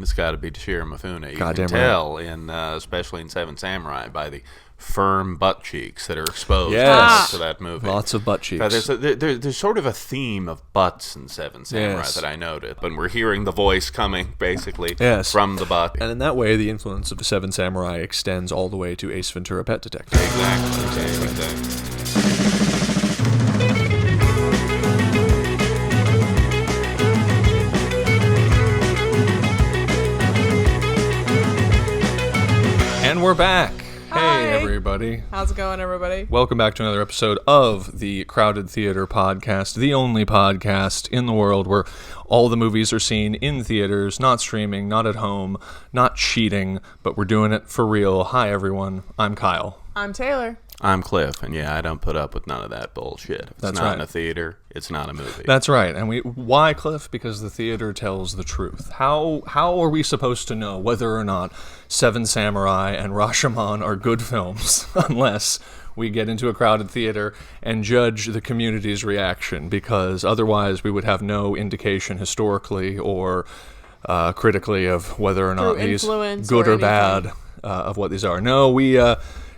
It's got to be Toshiro Mifune. You Goddamn can tell, especially in Seven Samurai, by the firm butt cheeks that are exposed to that movie. Lots of butt cheeks. There's sort of a theme of butts in Seven Samurai that I noted. But we're hearing the voice coming, basically, from the butt. And in that way, the influence of the Seven Samurai extends all the way to Ace Ventura: Pet Detective. Exactly. And we're back. Hi. Hey, everybody. How's it going, everybody? Welcome back to another episode of the Crowded Theater Podcast, the only podcast in the world where all the movies are seen in theaters, not streaming, not at home, not cheating, but we're doing it for real. Hi, everyone. I'm Kyle. I'm Taylor. I'm Cliff, and I don't put up with none of that bullshit. If That's it's not right. in a theater, it's not a movie. That's right. And why, Cliff? Because the theater tells the truth. How are we supposed to know whether or not Seven Samurai and Rashomon are good films unless we get into a crowded theater and judge the community's reaction? Because otherwise we would have no indication historically or critically of whether or not these good or bad of what these are. No,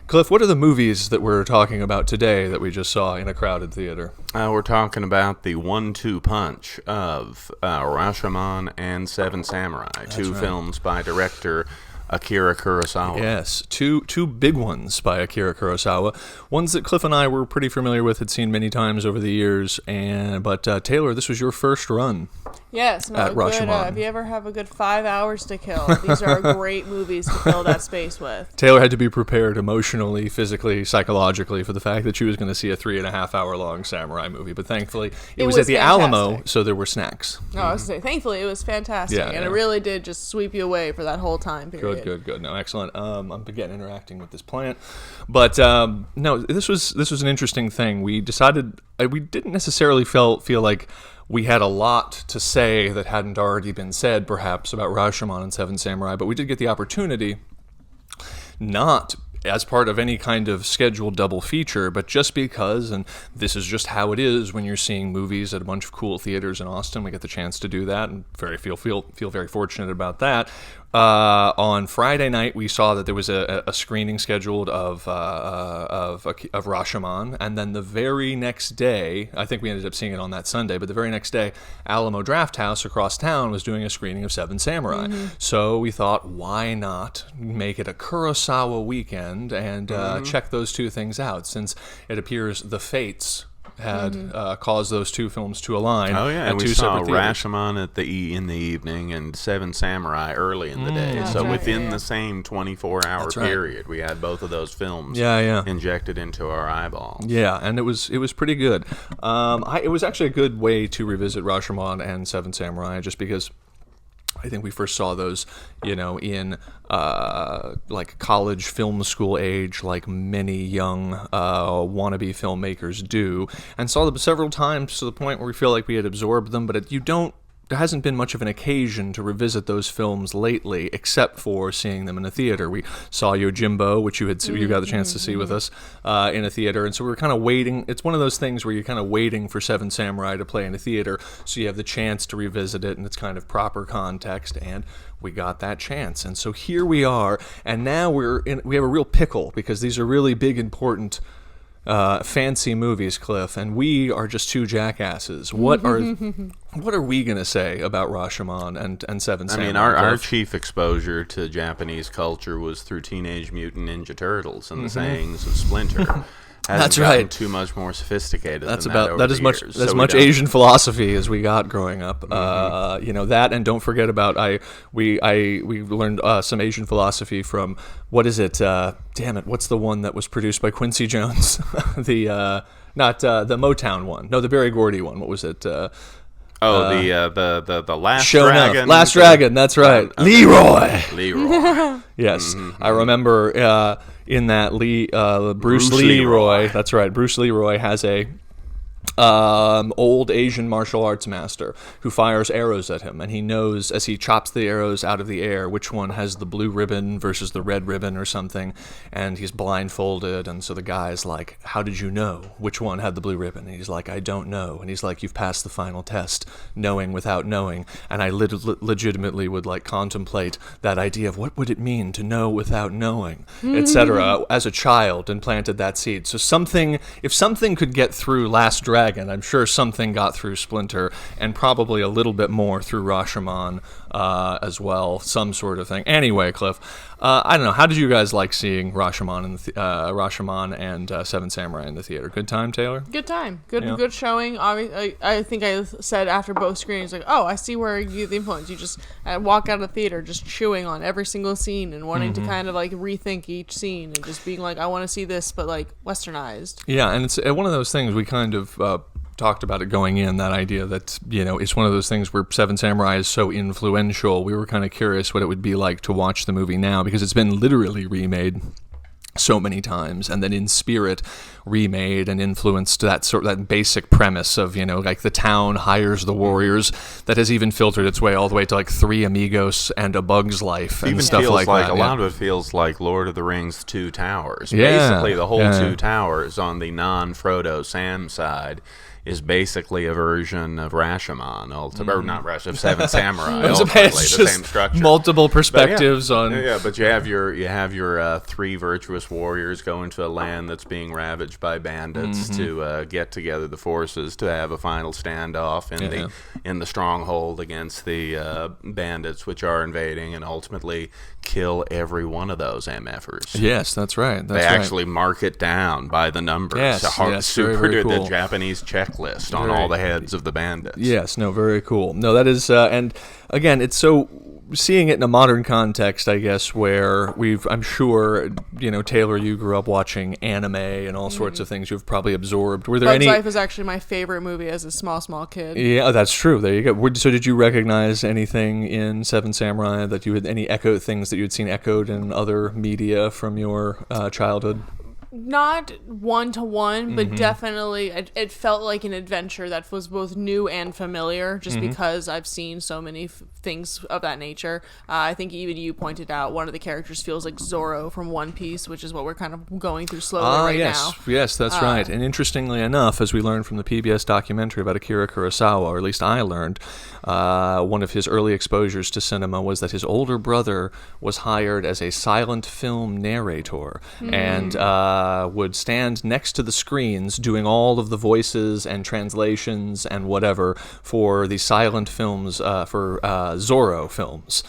Cliff, what are the movies that we're talking about today that we just saw in a crowded theater? We're talking about the 1-2 punch of Rashomon and Seven Samurai, two films by director Akira Kurosawa. Yes, two big ones by Akira Kurosawa. Ones that Cliff and I were pretty familiar with, had seen many times over the years. But Taylor, this was your first run. Yes, at Rashomon. If you ever have a good 5 hours to kill, these are great movies to fill that space with. Taylor had to be prepared emotionally, physically, psychologically for the fact that she was going to see a 3.5 hour long samurai movie. But thankfully, it was at the fantastic. Alamo, so there were snacks. No, I was going to say, thankfully, it was fantastic. And it really did just sweep you away for that whole time period. Good. No, excellent. I'm again interacting with this plant. But no, this was an interesting thing. We decided we didn't necessarily feel like we had a lot to say that hadn't already been said, perhaps, about Rashomon and Seven Samurai, but we did get the opportunity, not as part of any kind of scheduled double feature, but just because, and this is just how it is when you're seeing movies at a bunch of cool theaters in Austin, we get the chance to do that, and feel very fortunate about that. On Friday night, we saw that there was a screening scheduled of Rashomon, and then the very next day, I think we ended up seeing it on that Sunday, but the very next day, Alamo Drafthouse across town was doing a screening of Seven Samurai. Mm-hmm. So we thought, why not make it a Kurosawa weekend and check those two things out, since it appears the fates had caused those two films to align. Oh yeah, and we saw Rashomon in the evening and Seven Samurai early in the day. So within the same 24-hour period, we had both of those films injected into our eyeballs. Yeah, and it was pretty good. It was actually a good way to revisit Rashomon and Seven Samurai, just because I think we first saw those, in like college film school age, like many young wannabe filmmakers do, and saw them several times to the point where we feel like we had absorbed them, but there hasn't been much of an occasion to revisit those films lately, except for seeing them in a theater. We saw Yojimbo, which you got the chance to see with us in a theater, and so we were kind of waiting. It's one of those things where you're kind of waiting for Seven Samurai to play in a theater, so you have the chance to revisit it in its kind of proper context, and we got that chance. And so here we are, and now we have a real pickle, because these are really big, important fancy movies, Cliff, and we are just two jackasses. What are we gonna say about Rashomon and Seven Samurai? I mean, our chief exposure to Japanese culture was through Teenage Mutant Ninja Turtles and the sayings of Splinter. That's right. Too much more sophisticated. That's than about that as much much Asian philosophy as we got growing up. That, and don't forget about we learned some Asian philosophy from, what is it? Damn it! What's the one that was produced by Quincy Jones? The Motown one. No, the Berry Gordy one. What was it? The Last Show Dragon. Enough. Last Dragon, that's right. Leroy. Yes. Mm-hmm. I remember in that Bruce Leroy. That's right. Bruce Leroy has a old Asian martial arts master who fires arrows at him, and he knows as he chops the arrows out of the air which one has the blue ribbon versus the red ribbon or something, and he's blindfolded, and so the guy's like, how did you know which one had the blue ribbon? And he's like, I don't know. And he's like, you've passed the final test, knowing without knowing. And I legitimately would like contemplate that idea of what would it mean to know without knowing, etc. as a child, and planted that seed. So if something could get through Last Dragon, I'm sure something got through Splinter, and probably a little bit more through Rashomon as well, some sort of thing. Anyway, Cliff, I don't know. How did you guys like seeing Rashomon and Seven Samurai in the theater? Good time, Taylor? Good time. Good showing. I think I said after both screenings, like, oh, I see where you the influence. You just walk out of the theater just chewing on every single scene and wanting to kind of like rethink each scene and just being like, I want to see this, but like westernized. Yeah, and it's one of those things we kind of talked about it going in, that idea that, it's one of those things where Seven Samurai is so influential. We were kind of curious what it would be like to watch the movie now, because it's been literally remade so many times, and then in spirit remade and influenced that basic premise of, like the town hires the warriors, that has even filtered its way all the way to like Three Amigos and A Bug's Life and stuff like that. A lot of it feels like Lord of the Rings Two Towers. Basically the whole Two Towers on the non-Frodo Sam side is basically a version of Rashomon, or not Rashomon, of Seven Samurai. Ultimately, the same structure, multiple perspectives but but you have your three virtuous warriors go into a land that's being ravaged by bandits to get together the forces to have a final standoff in the stronghold against the bandits which are invading, and ultimately kill every one of those MFers. Yes, that's right. They actually mark it down by the numbers. Yes, very cool. The Japanese checklist on all the heads of the bandits. Yes, no, very cool. No, that is, and again, it's so, seeing it in a modern context, I guess, where I'm sure, Taylor, you grew up watching anime and all sorts of things you've probably absorbed. Were there Bug's Life is actually my favorite movie as a small kid. Yeah, that's true. There you go. So did you recognize anything in Seven Samurai that you had, any things that you had seen echoed in other media from your childhood? Not one-to-one, but definitely it felt like an adventure that was both new and familiar, just because I've seen so many things of that nature. I think even you pointed out one of the characters feels like Zorro from One Piece, which is what we're kind of going through slowly now. Yes, that's right. And interestingly enough, as we learned from the PBS documentary about Akira Kurosawa, or at least I learned, one of his early exposures to cinema was that his older brother was hired as a silent film narrator, and would stand next to the screens doing all of the voices and translations and whatever for the silent films, for Zorro films,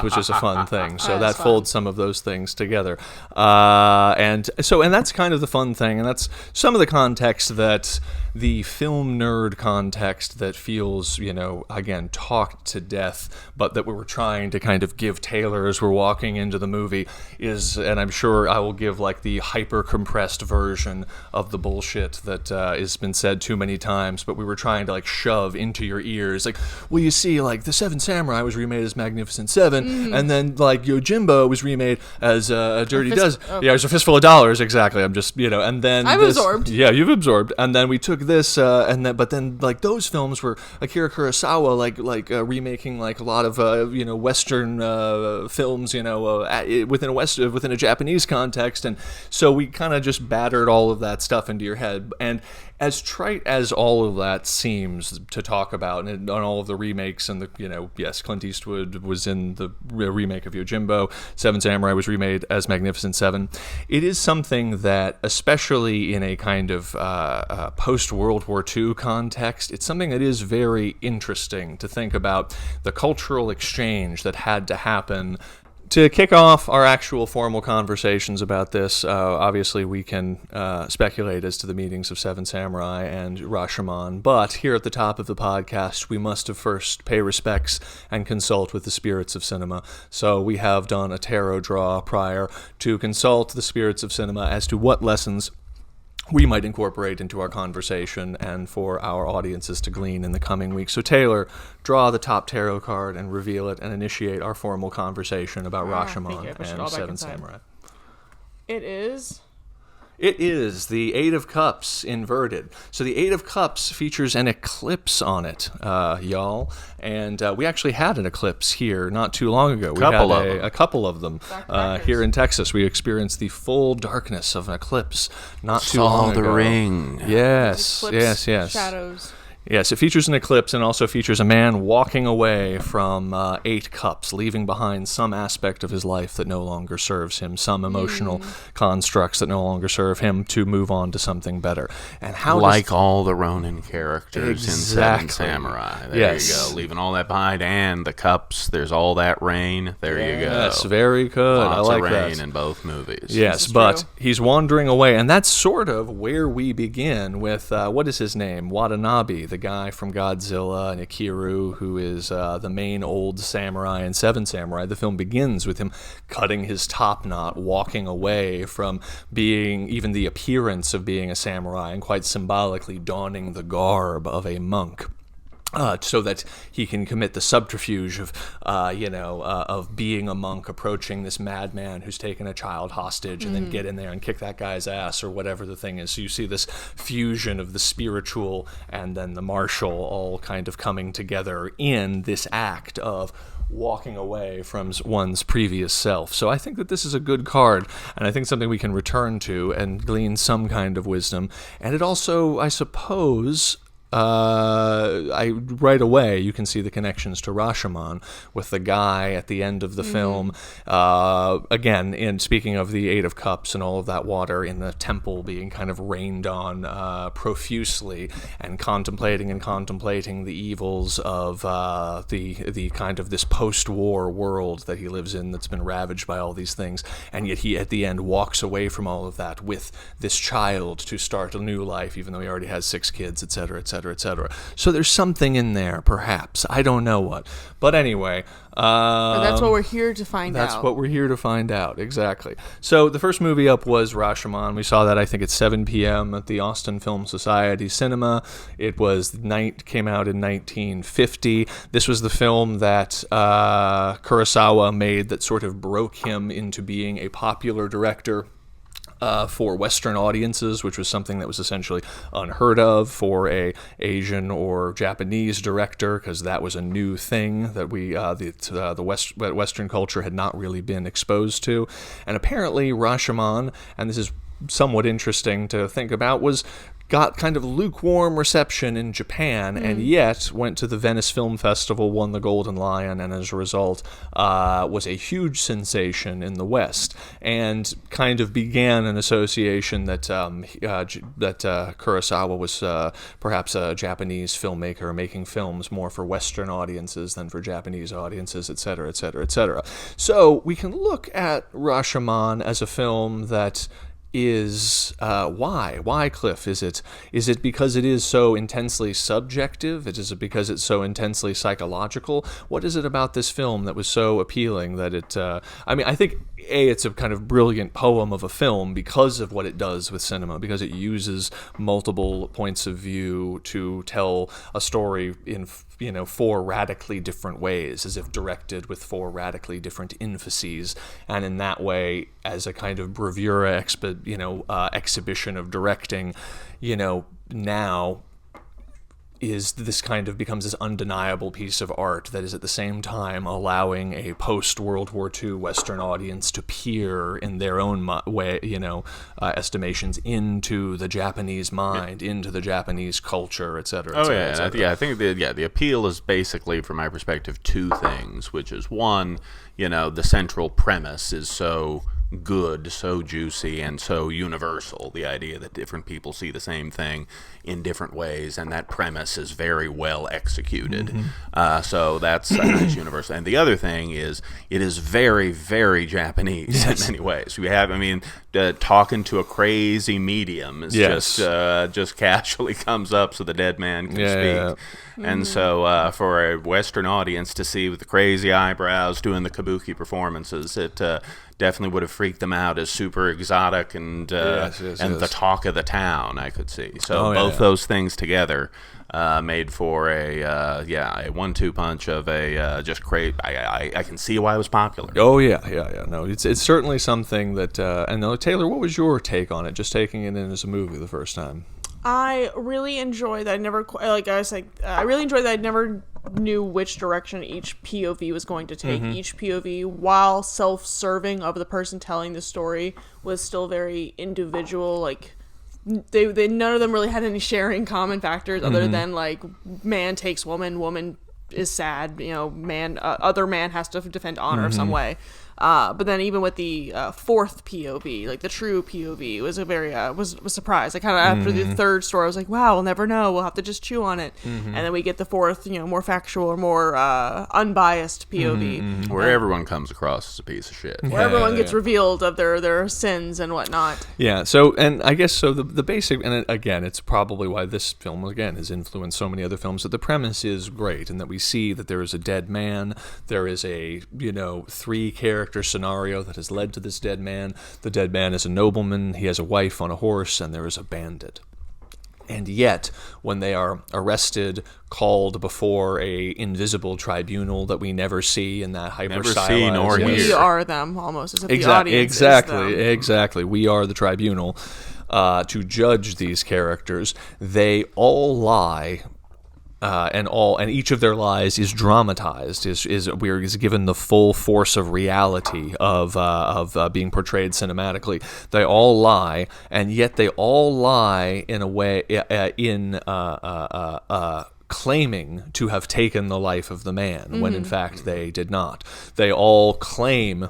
which is a fun thing. So that folds some of those things together. And that's kind of the fun thing, and that's some of the context that the film nerd context that feels, again, talked to death, but that we were trying to kind of give Taylor as we're walking into the movie is, and I'm sure I will give like the hyper-compressed version of the bullshit that has been said too many times, but we were trying to like shove into your ears, like, well, you see, like the Seven Samurai was remade as Magnificent Seven, and then like Yojimbo was remade as Dirty Dozen. Yeah, it was A Fistful of Dollars, exactly. I'm just, and then I've absorbed. Yeah, you've absorbed, and then we took this, but then like those films were Akira Kurosawa, like remaking like a lot of Western films, within a Japanese context, and so we kind of just battered all of that stuff into your head. And as trite as all of that seems to talk about, and on all of the remakes, and yes, Clint Eastwood was in the remake of Yojimbo, Seven Samurai was remade as Magnificent Seven. It is something that, especially in a kind of post-World War II context, it's something that is very interesting to think about the cultural exchange that had to happen. To kick off our actual formal conversations about this, obviously we can speculate as to the meanings of Seven Samurai and Rashomon, but here at the top of the podcast, we must have first pay respects and consult with the spirits of cinema. So we have done a tarot draw prior to consult the spirits of cinema as to what lessons we might incorporate into our conversation and for our audiences to glean in the coming weeks. So Taylor, draw the top tarot card and reveal it and initiate our formal conversation about Rashomon and Seven Samurai. It is It is the Eight of Cups inverted. So the Eight of Cups features an eclipse on it, y'all. And we actually had an eclipse here not too long ago. We had a couple of them here in Texas. We experienced the full darkness of an eclipse not too long ago. Saw the ring. Yes, yes. Shadows. Yes, it features an eclipse and also features a man walking away from 8 cups, leaving behind some aspect of his life that no longer serves him, some emotional constructs that no longer serve him to move on to something better. And how all the Ronin characters in Seven Samurai. There you go, leaving all that behind, and the cups. There's all that rain. There you go. Yes, very good. Lots I like of rain that. in both movies. Yes, but he's wandering away, and that's sort of where we begin with what is his name? Watanabe, the guy from Godzilla, and Akira, who is the main old samurai in Seven Samurai. The film begins with him cutting his top knot, walking away from being even the appearance of being a samurai, and quite symbolically donning the garb of a monk. So that he can commit the subterfuge of being a monk, approaching this madman who's taken a child hostage, and then get in there and kick that guy's ass or whatever the thing is. So you see this fusion of the spiritual and then the martial all kind of coming together in this act of walking away from one's previous self. So I think that this is a good card, and I think something we can return to and glean some kind of wisdom. And it also, I suppose, right away you can see the connections to Rashomon with the guy at the end of the film. Again, in speaking of the Eight of Cups and all of that water in the temple being kind of rained on profusely, and contemplating the evils of the kind of this post-war world that he lives in that's been ravaged by all these things, and yet he at the end walks away from all of that with this child to start a new life, even though he already has 6 kids, etc., etc., etc. So there's something in there, perhaps. I don't know what. But anyway. But that's what we're here to find out. That's what we're here to find out, exactly. So the first movie up was Rashomon. We saw that, I think, at 7 p.m. at the Austin Film Society Cinema. It came out in 1950. This was the film that Kurosawa made that sort of broke him into being a popular director for Western audiences, which was something that was essentially unheard of for a Asian or Japanese director, because that was a new thing that the Western culture had not really been exposed to. And apparently Rashomon, and this is somewhat interesting to think about, got kind of lukewarm reception in Japan, and yet went to the Venice Film Festival, won the Golden Lion, and as a result was a huge sensation in the West, and kind of began an association that Kurosawa was perhaps a Japanese filmmaker making films more for Western audiences than for Japanese audiences, etc., etc., etc. So we can look at Rashomon as a film that is why, Cliff? Is it because it is so intensely subjective? Is it because it's so intensely psychological? What is it about this film that was so appealing that it I think it's a kind of brilliant poem of a film because of what it does with cinema, because it uses multiple points of view to tell a story in 4 radically different ways, as if directed with 4 radically different emphases, and in that way, as a kind of bravura exhibition of directing, now becomes this undeniable piece of art that is at the same time allowing a post-World War II Western audience to peer in their own way, estimations into the Japanese mind, into the Japanese culture, etc. I think the appeal is basically, from my perspective, 2 things, which is one, the central premise is so good, so juicy, and so universal. The idea that different people see the same thing in different ways, and that premise is very well executed. So that's a nice universal. And the other thing is, it is very, very Japanese in many ways. We have, talking to a crazy medium is just casually comes up so the dead man can speak. And so for a Western audience to see with the crazy eyebrows doing the kabuki performances, it definitely would have freaked them out as super exotic and the talk of the town, I could see. So both those things together made for a 1-2 punch of a just great. I can see why it was popular. Oh yeah. No, it's certainly something that. And Taylor, what was your take on it? Just taking it in as a movie the first time. I really enjoyed that. I really enjoyed that I never knew which direction each POV was going to take. Each POV, while self-serving of the person telling the story, was still very individual. Like they none of them really had any sharing common factors other than like man takes woman is sad, man other man has to defend honor of some way. But then even with the fourth POV, like the true POV, it was a very was surprised. I kind of after the third story, I was like, wow, we'll never know. We'll have to just chew on it. And then we get the fourth, more factual or more unbiased POV, where everyone comes across as a piece of shit. Where everyone gets revealed of their sins and whatnot. Yeah. So, and I guess so. The basic, and again, it's probably why this film again has influenced so many other films. That the premise is great, and that we see that there is a dead man. There is a 3-character scenario that has led to this dead man. The dead man is a nobleman, he has a wife on a horse, and there is a bandit. And yet, when they are arrested, called before a invisible tribunal that we never see in that hyper-stylized... nor hear. We are them, almost, as if the audience is them. Exactly. We are the tribunal. To judge these characters, they all lie... and each of their lies is dramatized. Is given the full force of reality of being portrayed cinematically. They all lie, and yet they all lie in a way claiming to have taken the life of the man when in fact they did not. They all claim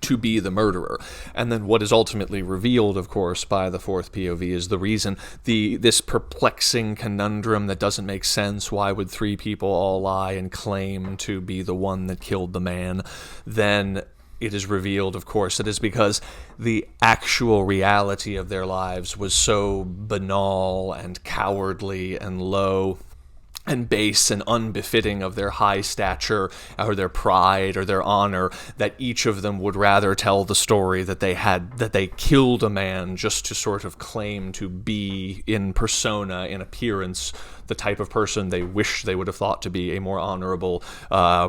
to be the murderer. And then what is ultimately revealed, of course, by the fourth POV is the reason, this perplexing conundrum that doesn't make sense. Why would 3 people all lie and claim to be the one that killed the man? Then it is revealed, of course, it is because the actual reality of their lives was so banal and cowardly and low and base and unbefitting of their high stature or their pride or their honor, that each of them would rather tell the story that they killed a man just to sort of claim to be in persona, in appearance, the type of person they wish they would have thought to be a more honorable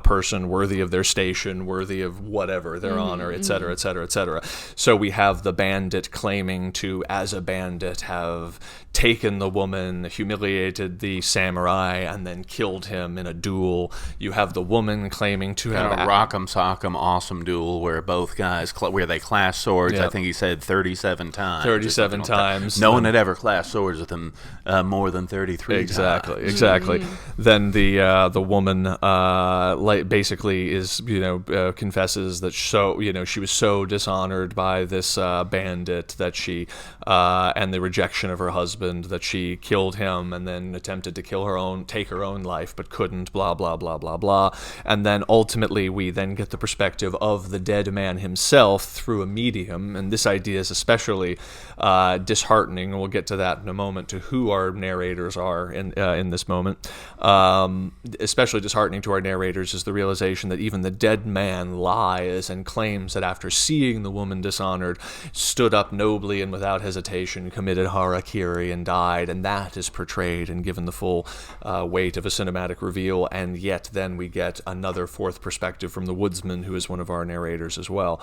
person, worthy of their station, worthy of whatever, their honor, etc., etc., etc. So we have the bandit claiming to, as a bandit, have taken the woman, humiliated the samurai, and then killed him in a duel. You have the woman claiming to have a rock'em sock'em awesome duel where both guys where they clash swords. Yep. I think he said 37 times. 37 times. No one had ever clashed swords with him more than 33 Exactly. times. Exactly. Then the woman basically is confesses that she was so dishonored by this bandit that she and the rejection of her husband that she killed him and then attempted to take her own life but couldn't, blah blah blah blah blah. And then ultimately we then get the perspective of the dead man himself through a medium, and this idea is especially disheartening, and we'll get to that in a moment, to who our narrators are in this moment. Especially disheartening to our narrators is the realization that even the dead man lies and claims that after seeing the woman dishonored, stood up nobly and without hesitation, committed harakiri and died, and that is portrayed and given the full weight of a cinematic reveal. And yet then we get another fourth perspective from the woodsman, who is one of our narrators as well,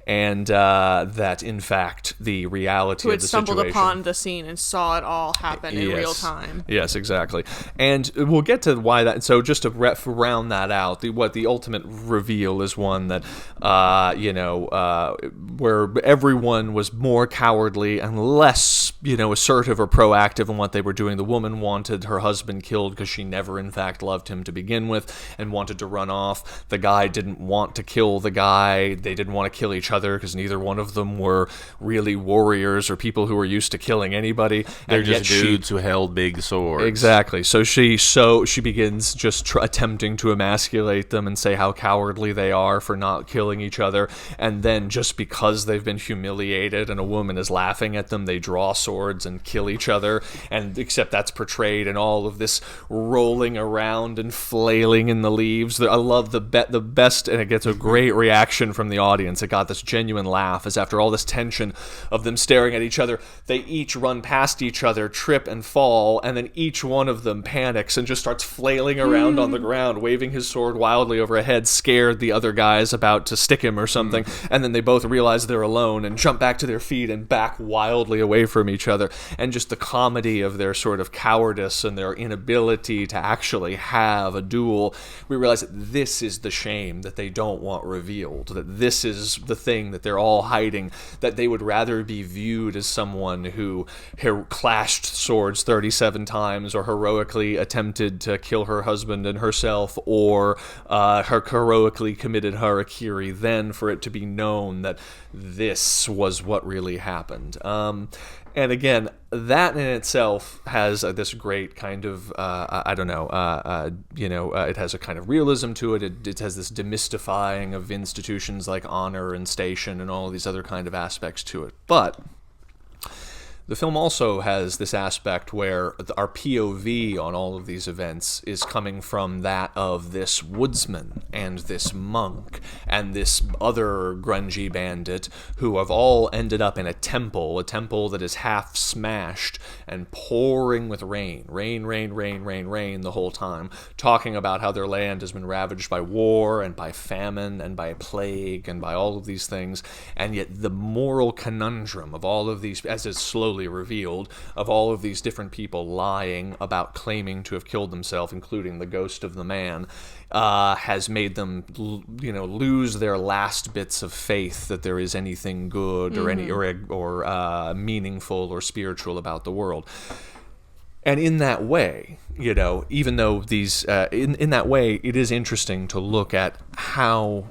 and that in fact the reality who of the had stumbled situation, upon the scene and saw it all happen in real time. Yes, exactly. And we'll get to why that. So just to round that out, the ultimate reveal is one that where everyone was more cowardly and less assertive or proactive in what they were doing. The woman wanted her husband killed because she never in fact loved him to begin with and wanted to run off. The guy didn't want to kill the guy. They didn't want to kill each other because neither one of them were really warriors or people who were used to killing anybody. They're just dudes who held big swords. Exactly. So she begins just attempting to emasculate them and say how cowardly they are for not killing each other. And then just because they've been humiliated and a woman is laughing at them, they draw swords and kill each other. And except that's portrayed in all of this rolling around and flailing in the leaves. I love the best, and it gets a great reaction from the audience. It got this genuine laugh as after all this tension of them staring at each other, they each run past each other, trip and fall, and then each one one of them panics and just starts flailing around on the ground, waving his sword wildly overhead, scared the other guys about to stick him or something. And then they both realize they're alone and jump back to their feet and back wildly away from each other. And just the comedy of their sort of cowardice and their inability to actually have a duel. We realize that this is the shame that they don't want revealed, that this is the thing that they're all hiding, that they would rather be viewed as someone who clashed swords 37 times or heroically attempted to kill her husband and herself, or heroically committed harakiri, than for it to be known that this was what really happened. And again, that in itself has this great kind of, it has a kind of realism to it. It has this demystifying of institutions like honor and station and all these other kind of aspects to it. But the film also has this aspect where our POV on all of these events is coming from that of this woodsman and this monk and this other grungy bandit who have all ended up in a temple that is half smashed and pouring with rain the whole time, talking about how their land has been ravaged by war and by famine and by plague and by all of these things. And yet the moral conundrum of all of these, as it's slowly revealed, of all of these different people lying about claiming to have killed themselves, including the ghost of the man, has made them, lose their last bits of faith that there is anything good or meaningful or spiritual about the world. And in that way, even though these, in that way, it is interesting to look at how,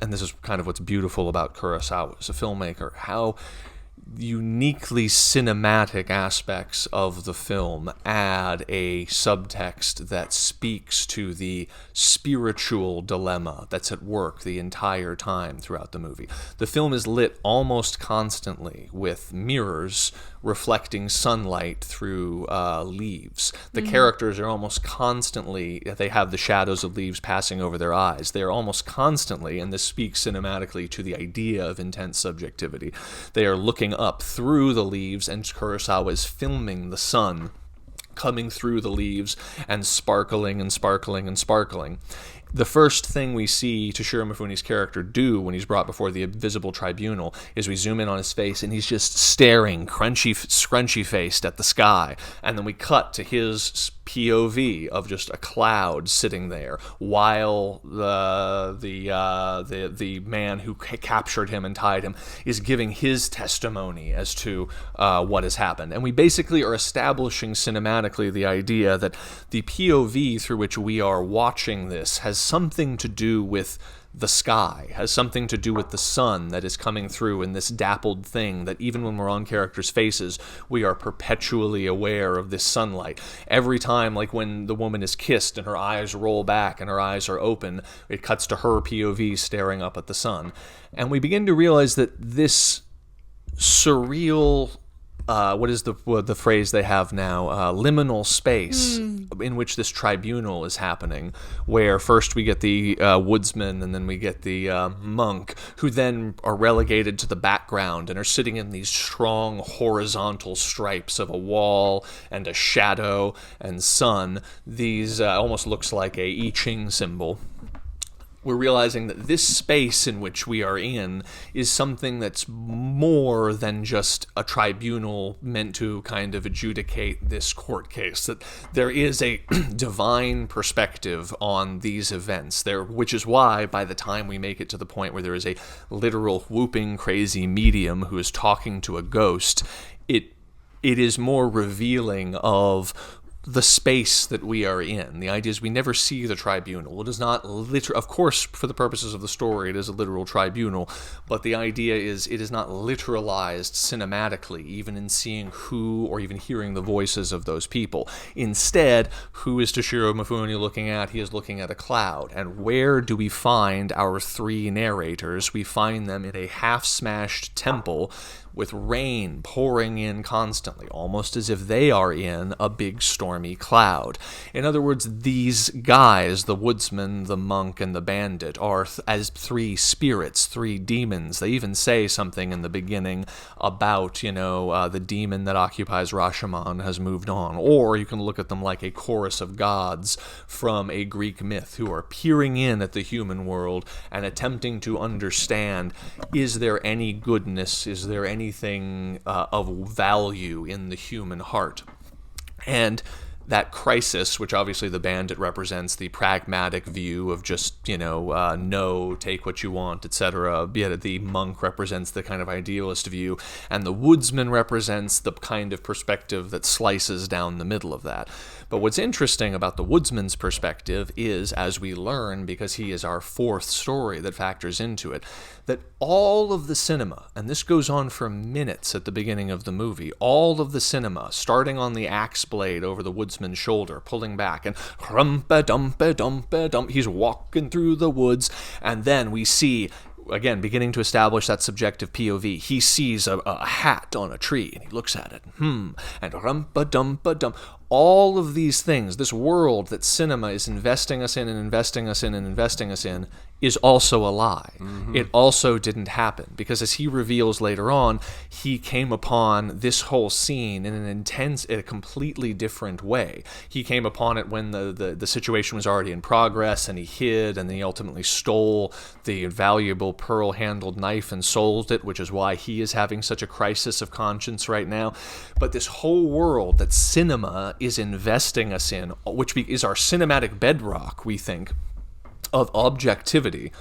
and this is kind of what's beautiful about Kurosawa as a filmmaker, how uniquely cinematic aspects of the film add a subtext that speaks to the spiritual dilemma that's at work the entire time throughout the movie. The film is lit almost constantly with mirrors reflecting sunlight through leaves. The characters are almost constantly, they have the shadows of leaves passing over their eyes. They are almost constantly, and this speaks cinematically to the idea of intense subjectivity, they are looking up through the leaves, and Kurosawa is filming the sun coming through the leaves and sparkling and sparkling and sparkling. The first thing we see Toshiro Mifune's character do when he's brought before the invisible tribunal is we zoom in on his face and he's just staring, scrunchy-faced at the sky. And then we cut to his POV of just a cloud sitting there while the man who captured him and tied him is giving his testimony as to what has happened. And we basically are establishing cinematically the idea that the POV through which we are watching this has something to do with the sky, has something to do with the sun that is coming through in this dappled thing that even when we're on characters' faces, we are perpetually aware of this sunlight. Every time, like when the woman is kissed and her eyes roll back and her eyes are open, it cuts to her POV staring up at the sun. And we begin to realize that this surreal, what is the phrase they have now? Liminal space in which this tribunal is happening, where first we get the woodsman and then we get the monk, who then are relegated to the background and are sitting in these strong horizontal stripes of a wall and a shadow and sun. These almost looks like a I Ching symbol. We're realizing that this space in which we are in is something that's more than just a tribunal meant to kind of adjudicate this court case, that there is a divine perspective on these events there, which is why by the time we make it to the point where there is a literal whooping crazy medium who is talking to a ghost, it is more revealing of the space that we are in. The idea is we never see the tribunal. It is not of course, for the purposes of the story, it is a literal tribunal, but the idea is it is not literalized cinematically, even in seeing who or even hearing the voices of those people. Instead, who is Toshiro Mifune looking at? He is looking at a cloud. And where do we find our three narrators? We find them in a half-smashed temple with rain pouring in constantly, almost as if they are in a big stormy cloud. In other words, these guys, the woodsman, the monk, and the bandit, are as three spirits, three demons. They even say something in the beginning about, the demon that occupies Rashomon has moved on. Or you can look at them like a chorus of gods from a Greek myth who are peering in at the human world and attempting to understand, is there any goodness, is there anything of value in the human heart? And that crisis, which obviously the bandit represents the pragmatic view of just, no, take what you want, etc. Yet the monk represents the kind of idealist view, and the woodsman represents the kind of perspective that slices down the middle of that. But what's interesting about the woodsman's perspective is, as we learn, because he is our fourth story that factors into it, that all of the cinema, and this goes on for minutes at the beginning of the movie, all of the cinema, starting on the axe blade over the woodsman's shoulder, pulling back, and rumpa-dumpa-dumpa-dump, he's walking through the woods, and then we see, again, beginning to establish that subjective POV. He sees a hat on a tree, and he looks at it, and rumpa-dumpa-dump. All of these things, this world that cinema is investing us in and investing us in and investing us in, is also a lie. Mm-hmm. It also didn't happen, because as he reveals later on, he came upon this whole scene in a completely different way. He came upon it when the situation was already in progress, and he hid, and then he ultimately stole the valuable pearl-handled knife and sold it, which is why he is having such a crisis of conscience right now. But this whole world that cinema is investing us in, which is our cinematic bedrock, we think, of objectivity,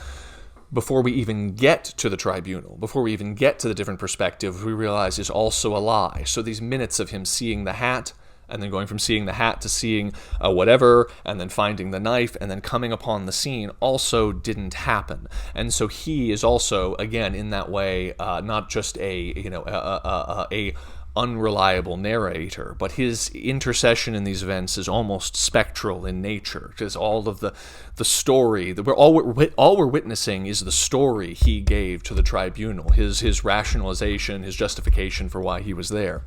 before we even get to the tribunal, before we even get to the different perspective, we realize is also a lie. So these minutes of him seeing the hat, and then going from seeing the hat to seeing whatever, and then finding the knife, and then coming upon the scene, also didn't happen. And so he is also, again, in that way, not just a unreliable narrator, but his intercession in these events is almost spectral in nature, because all of the story that all we're witnessing is the story he gave to the tribunal, his rationalization, his justification for why he was there.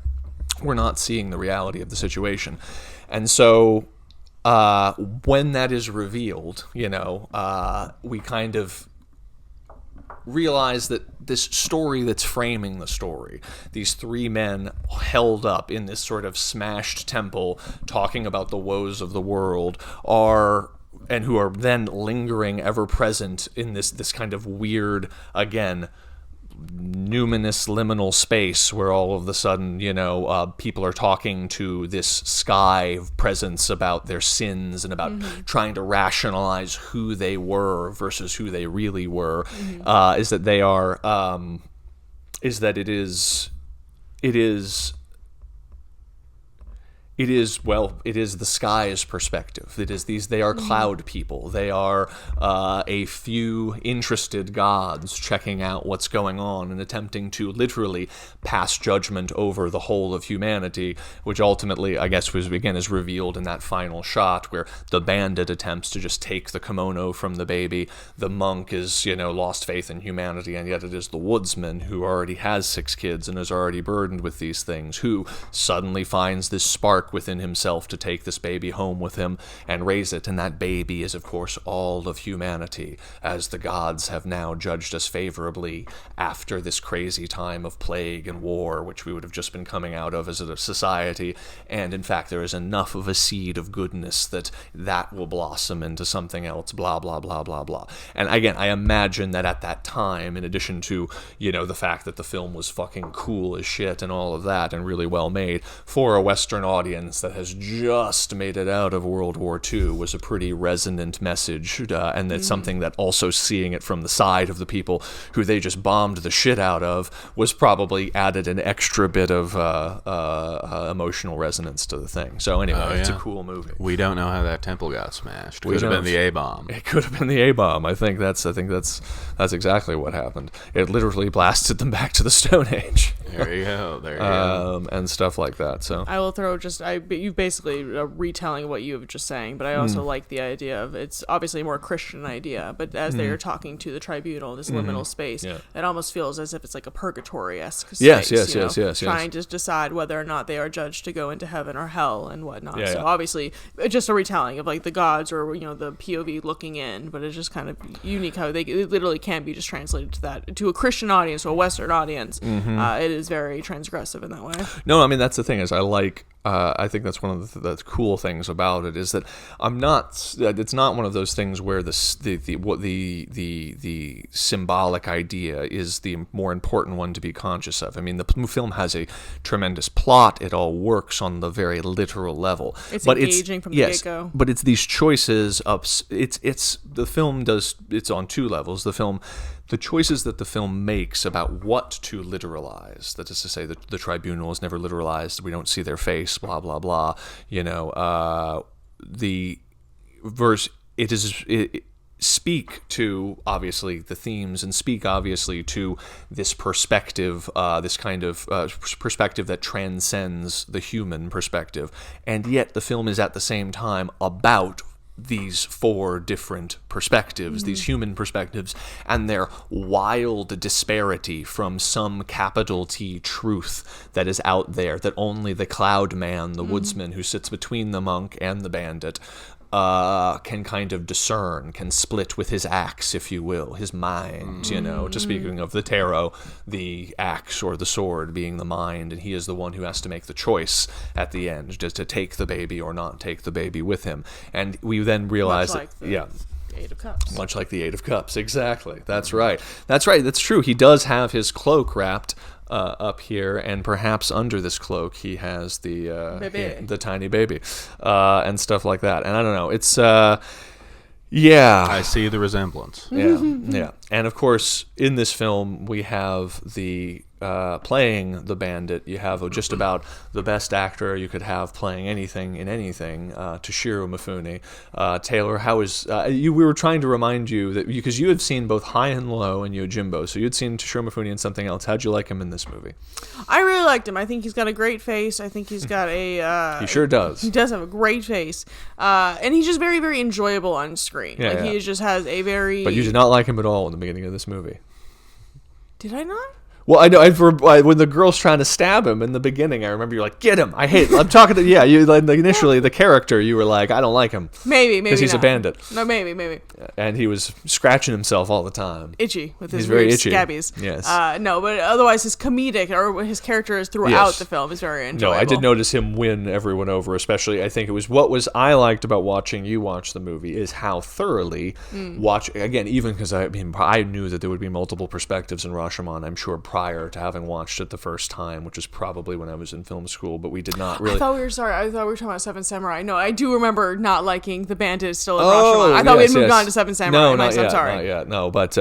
We're not seeing the reality of the situation. And so when that is revealed, we kind of realize that this story that's framing the story, these three men held up in this sort of smashed temple talking about the woes of the world, who are then lingering ever present in this kind of weird, again, numinous liminal space where all of a sudden, people are talking to this sky presence about their sins and about trying to rationalize who they were versus who they really were, is that they are, it is the sky's perspective. They are cloud people. They are a few interested gods checking out what's going on and attempting to literally pass judgment over the whole of humanity, which ultimately, I guess, is revealed in that final shot where the bandit attempts to just take the kimono from the baby. The monk is, lost faith in humanity, and yet it is the woodsman who already has 6 kids and is already burdened with these things, who suddenly finds this spark within himself to take this baby home with him and raise it, and that baby is, of course, all of humanity, as the gods have now judged us favorably after this crazy time of plague and war, which we would have just been coming out of as a society. And in fact, there is enough of a seed of goodness that will blossom into something else, blah, blah, blah, blah, blah. And again, I imagine that at that time, in addition to, the fact that the film was fucking cool as shit and all of that, and really well made, for a Western audience that has just made it out of World War II, was a pretty resonant message, and that's something that also seeing it from the side of the people who they just bombed the shit out of was probably added an extra bit of emotional resonance to the thing. So anyway, it's a cool movie. We don't know how that temple got smashed. Could have been the A-bomb. It could have been the A-bomb. I think that's exactly what happened. It literally blasted them back to the Stone Age. There you go. And stuff like that. So I will throw just you basically a retelling of what you were just saying, but I also like the idea of it's obviously a more Christian idea, but as they are talking to the tribunal, this liminal space, it almost feels as if it's like a purgatory-esque space. Yes. Trying to decide whether or not they are judged to go into heaven or hell and whatnot. Obviously, just a retelling of like the gods or the POV looking in, but it's just kind of unique how it literally can be just translated to a Christian audience or a Western audience. It is very transgressive in that way. No, I mean that's the thing is I think that's one of the cool things about it is that it's not one of those things where the symbolic idea is the more important one to be conscious of. I mean, the film has a tremendous plot. It all works on the very literal level. It's engaging from the get-go. But it's these choices of the film does. It's on two levels. The choices that the film makes about what to literalize, that is to say, the tribunal is never literalized, we don't see their face, blah, blah, blah, the verse, it speak to, obviously, the themes and speak, obviously, to this perspective, this kind of perspective that transcends the human perspective, and yet the film is at the same time about these four different perspectives, these human perspectives, and their wild disparity from some capital T truth that is out there that only the cloud man, the woodsman who sits between the monk and the bandit, can kind of discern, can split with his axe, if you will, his mind, to speaking of the tarot, the axe or the sword being the mind, and he is the one who has to make the choice at the end, just to take the baby or not take the baby with him. And we then realize Eight of Cups. Much like the Eight of Cups, exactly. That's right. That's true. He does have his cloak wrapped up here, and perhaps under this cloak he has the tiny baby, and stuff like that. And I don't know. It's I see the resemblance. Yeah. And of course, in this film, we have the playing the bandit. You have just about the best actor you could have playing anything in anything, Toshiro Mifune. Taylor, how is we were trying to remind you that because you had seen both High and Low and Yojimbo, so you'd seen Toshiro Mifune in something else. How'd you like him in this movie? I really liked him. I think he's got a great face. I think he's got he sure does. He does have a great face, and he's just very, very enjoyable on screen. He just has a very. But you did not like him at all in the beginning of this movie. Did I not? Well, I know when the girl's trying to stab him in the beginning, I remember you're like, "Get him! I hate." I'm talking to you. Like initially the character, you were like, "I don't like him." Maybe because he's a bandit. No, maybe. And he was scratching himself all the time. Itchy with his very weird itchy. scabbies. Yes. No, but otherwise his comedic or his character is throughout the film is very enjoyable. No, I did notice him win everyone over. Especially, I think it was I liked about watching you watch the movie is how thoroughly again, even because I knew that there would be multiple perspectives in Rashomon. I'm sure prior to having watched it the first time, which was probably when I was in film school, but we did not really. I thought we were talking about Seven Samurai. No, I do remember not liking the bandit still in Rashomon. I thought we had moved on to Seven Samurai. No, I'm sorry. Not yet. No, but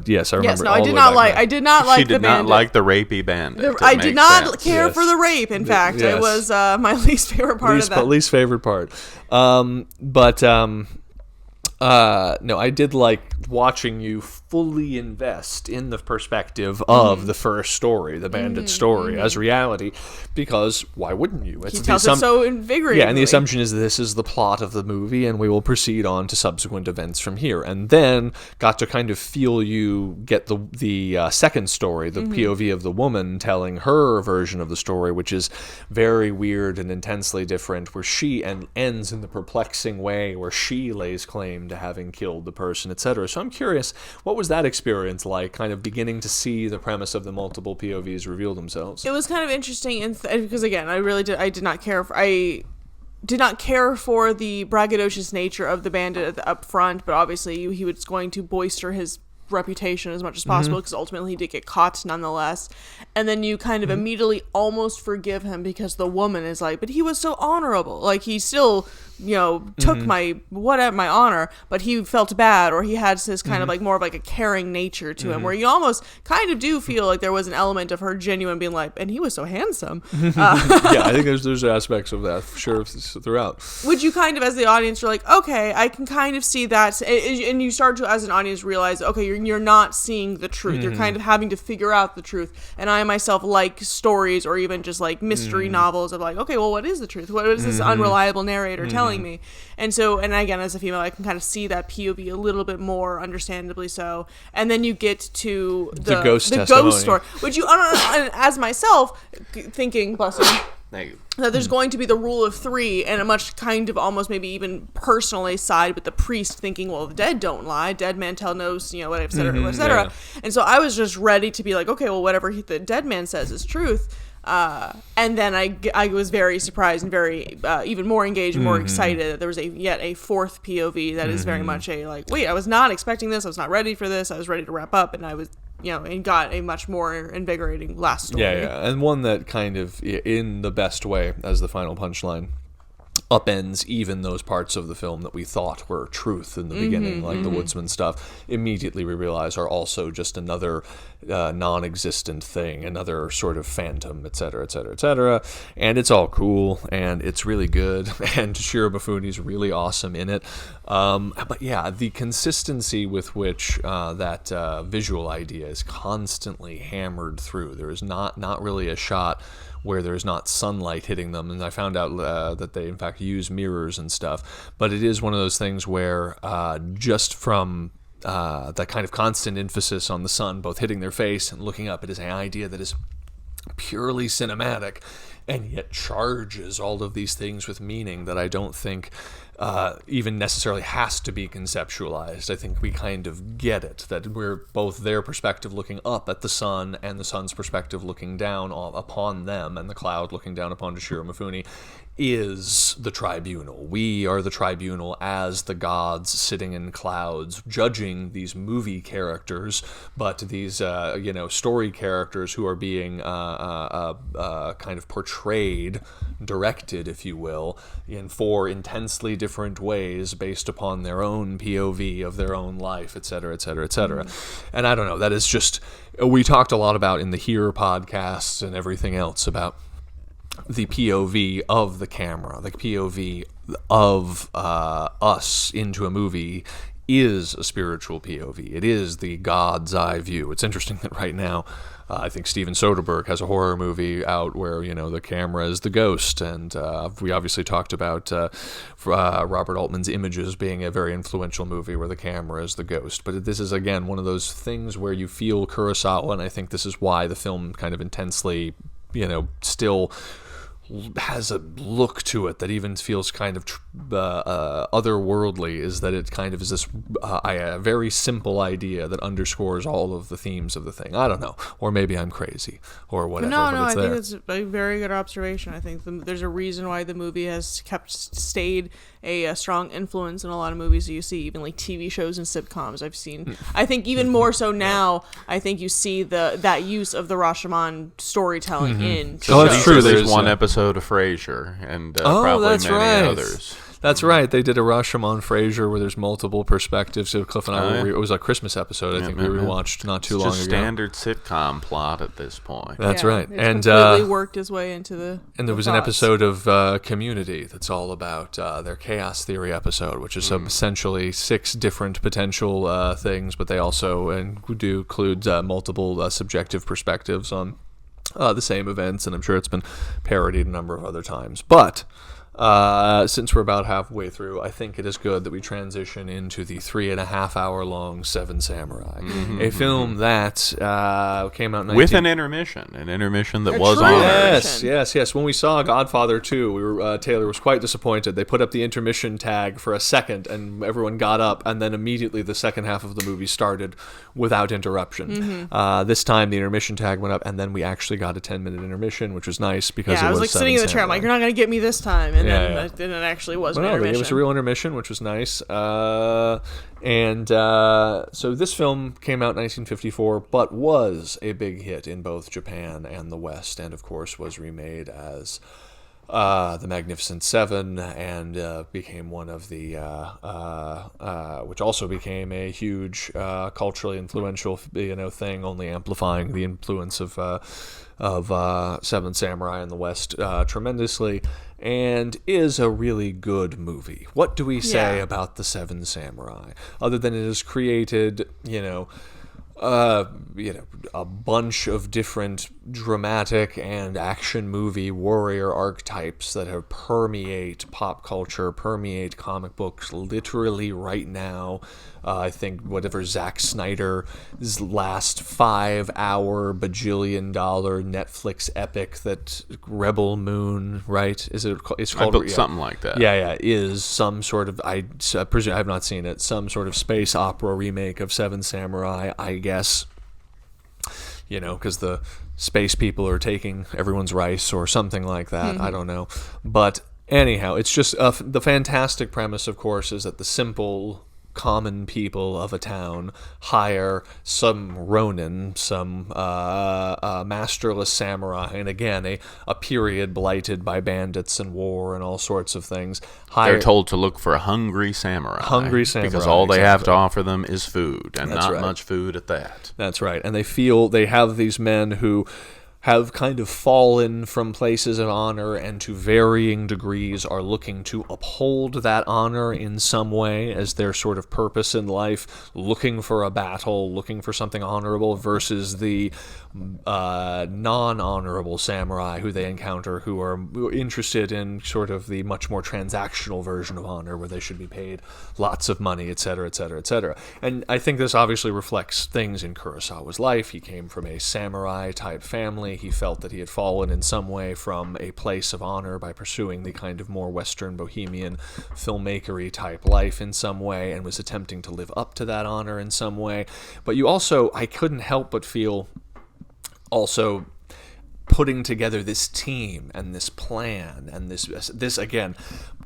yes, I remember. Yes, no, I did not like the bandit. She did not like the rapey bandit. I did not care for the rape. In fact, it was my least favorite part of that. Least favorite part. No, I did like watching you fully invest in the perspective of the first story, the bandit story, as reality, because why wouldn't you? He tells it so invigoratingly. Yeah, and the assumption is that this is the plot of the movie, and we will proceed on to subsequent events from here. And then got to kind of feel you get the second story, the POV of the woman telling her version of the story, which is very weird and intensely different, where she ends in the perplexing way where she lays claim to having killed the person, etc. So I'm curious, what was that experience like, kind of beginning to see the premise of the multiple POVs reveal themselves? It was kind of interesting, because again, I did not care for the braggadocious nature of the bandit up front, but obviously he was going to bolster his reputation as much as possible, because ultimately he did get caught nonetheless. And then you kind of immediately almost forgive him because the woman is like, but he was so honorable, like he still took my honor, but he felt bad, or he had this kind of like more of like a caring nature to him, where you almost kind of do feel like there was an element of her genuine being like, and he was so handsome. Yeah, I think there's aspects of that for sure throughout. Would you kind of, as the audience, you're like, okay, I can kind of see that, and you start to, as an audience, realize, okay, you're not seeing the truth. You're kind of having to figure out the truth. And I myself like stories or even just like mystery novels of like, okay, well, what is the truth? What is this unreliable narrator telling me? And so, and again, as a female, I can kind of see that POV a little bit more, understandably so. And then you get to the ghost story, which you, as myself, thinking, bless you, that there's going to be the rule of three, and a much kind of almost maybe even personally side with the priest, thinking, well, the dead don't lie, dead man tell no, whatever, et cetera, et cetera. And so I was just ready to be like, okay, well, whatever the dead man says is truth. And then I was very surprised and very even more engaged and more excited that there was yet a fourth POV that is very much a like, wait, I was not expecting this, I was not ready for this, I was ready to wrap up, and I was, and got a much more invigorating last story. Yeah, and one that kind of, in the best way, as the final punchline, upends even those parts of the film that we thought were truth in the beginning, like the woodsman stuff. Immediately we realize are also just another non-existent thing, another sort of phantom, etc., etc., etc. And it's all cool, and it's really good, and Toshiro Mifune's really awesome in it. But yeah, the consistency with which that visual idea is constantly hammered through. There is not really a shot where there's not sunlight hitting them, and I found out that they in fact use mirrors and stuff. But it is one of those things where just from that kind of constant emphasis on the sun both hitting their face and looking up, it is an idea that is purely cinematic and yet charges all of these things with meaning that I don't think even necessarily has to be conceptualized. I think we kind of get it, that we're both their perspective looking up at the sun and the sun's perspective looking down upon them, and the cloud looking down upon Toshiro Mifune is the tribunal. We are the tribunal as the gods sitting in clouds, judging these movie characters, but these story characters who are being kind of portrayed, directed, if you will, in four intensely different ways based upon their own POV of their own life, etc., etc., etc. And I don't know, that is just, we talked a lot about in the Here podcasts and everything else about the POV of the camera, the POV of us into a movie is a spiritual POV. It is the God's eye view. It's interesting that right now, I think Steven Soderbergh has a horror movie out where, the camera is the ghost, and we obviously talked about Robert Altman's Images being a very influential movie where the camera is the ghost. But this is, again, one of those things where you feel Kurosawa, and I think this is why the film kind of intensely, still has a look to it that even feels kind of otherworldly, is that it kind of is this a very simple idea that underscores all of the themes of the thing. I don't know, or maybe I'm crazy or whatever. No, I think it's a very good observation. I think there's a reason why the movie has stayed a strong influence in a lot of movies that you see, even like TV shows and sitcoms I've seen. I think even more so now, I think you see that use of the Rashomon storytelling in so that's true. There's one episode of Frasier and probably many others. That's right. They did a Rashomon Frasier where there's multiple perspectives. So Cliff and I, it was a Christmas episode. I think we rewatched not too long ago. It's just standard sitcom plot at this point. That's right. And completely worked his way into the. And there was an episode of Community that's all about their chaos theory episode, which is essentially 6 different potential things, but they also do include multiple subjective perspectives on the same events, and I'm sure it's been parodied a number of other times. But since we're about halfway through, I think it is good that we transition into the 3.5-hour-long Seven Samurai, a film that came out with an intermission that was on Yes. When we saw Godfather 2, Taylor was quite disappointed. They put up the intermission tag for a second, and everyone got up, and then immediately the second half of the movie started without interruption. This time the intermission tag went up, and then we actually got a 10-minute intermission, which was nice because it was like sitting in the chair. I'm like, you're not going to get me this time. And then it actually was an intermission. It was a real intermission, which was nice. So this film came out in 1954, but was a big hit in both Japan and the West, and of course was remade as The Magnificent Seven, and became one of the, which also became a huge culturally influential, thing, only amplifying the influence of Seven Samurai in the West tremendously, and is a really good movie. What do we say about the Seven Samurai, other than it has created, a bunch of different dramatic and action movie warrior archetypes that have permeate pop culture, permeate comic books literally right now. I think whatever Zack Snyder's last 5-hour bajillion dollar Netflix epic, that Rebel Moon, right? It's called something like that. Yeah, is some sort of, I presume, I have not seen it, some sort of space opera remake of Seven Samurai, I guess. Because the space people are taking everyone's rice or something like that. I don't know. But anyhow, it's just the fantastic premise, of course, is that the simple, common people of a town hire some ronin, some masterless samurai, and again, a period blighted by bandits and war and all sorts of things. They're told to look for a hungry samurai. Because all they have to offer them is food, and not much food at that. That's right. And they have these men who have kind of fallen from places of honor, and to varying degrees are looking to uphold that honor in some way as their sort of purpose in life, looking for a battle, looking for something honorable, versus the non-honorable samurai who they encounter, who are interested in sort of the much more transactional version of honor, where they should be paid lots of money, etc., etc., etc. And I think this obviously reflects things in Kurosawa's life. He came from a samurai-type family. He felt that he had fallen in some way from a place of honor by pursuing the kind of more Western bohemian filmmakery type life in some way, and was attempting to live up to that honor in some way. But I couldn't help but feel also putting together this team and this plan and this again,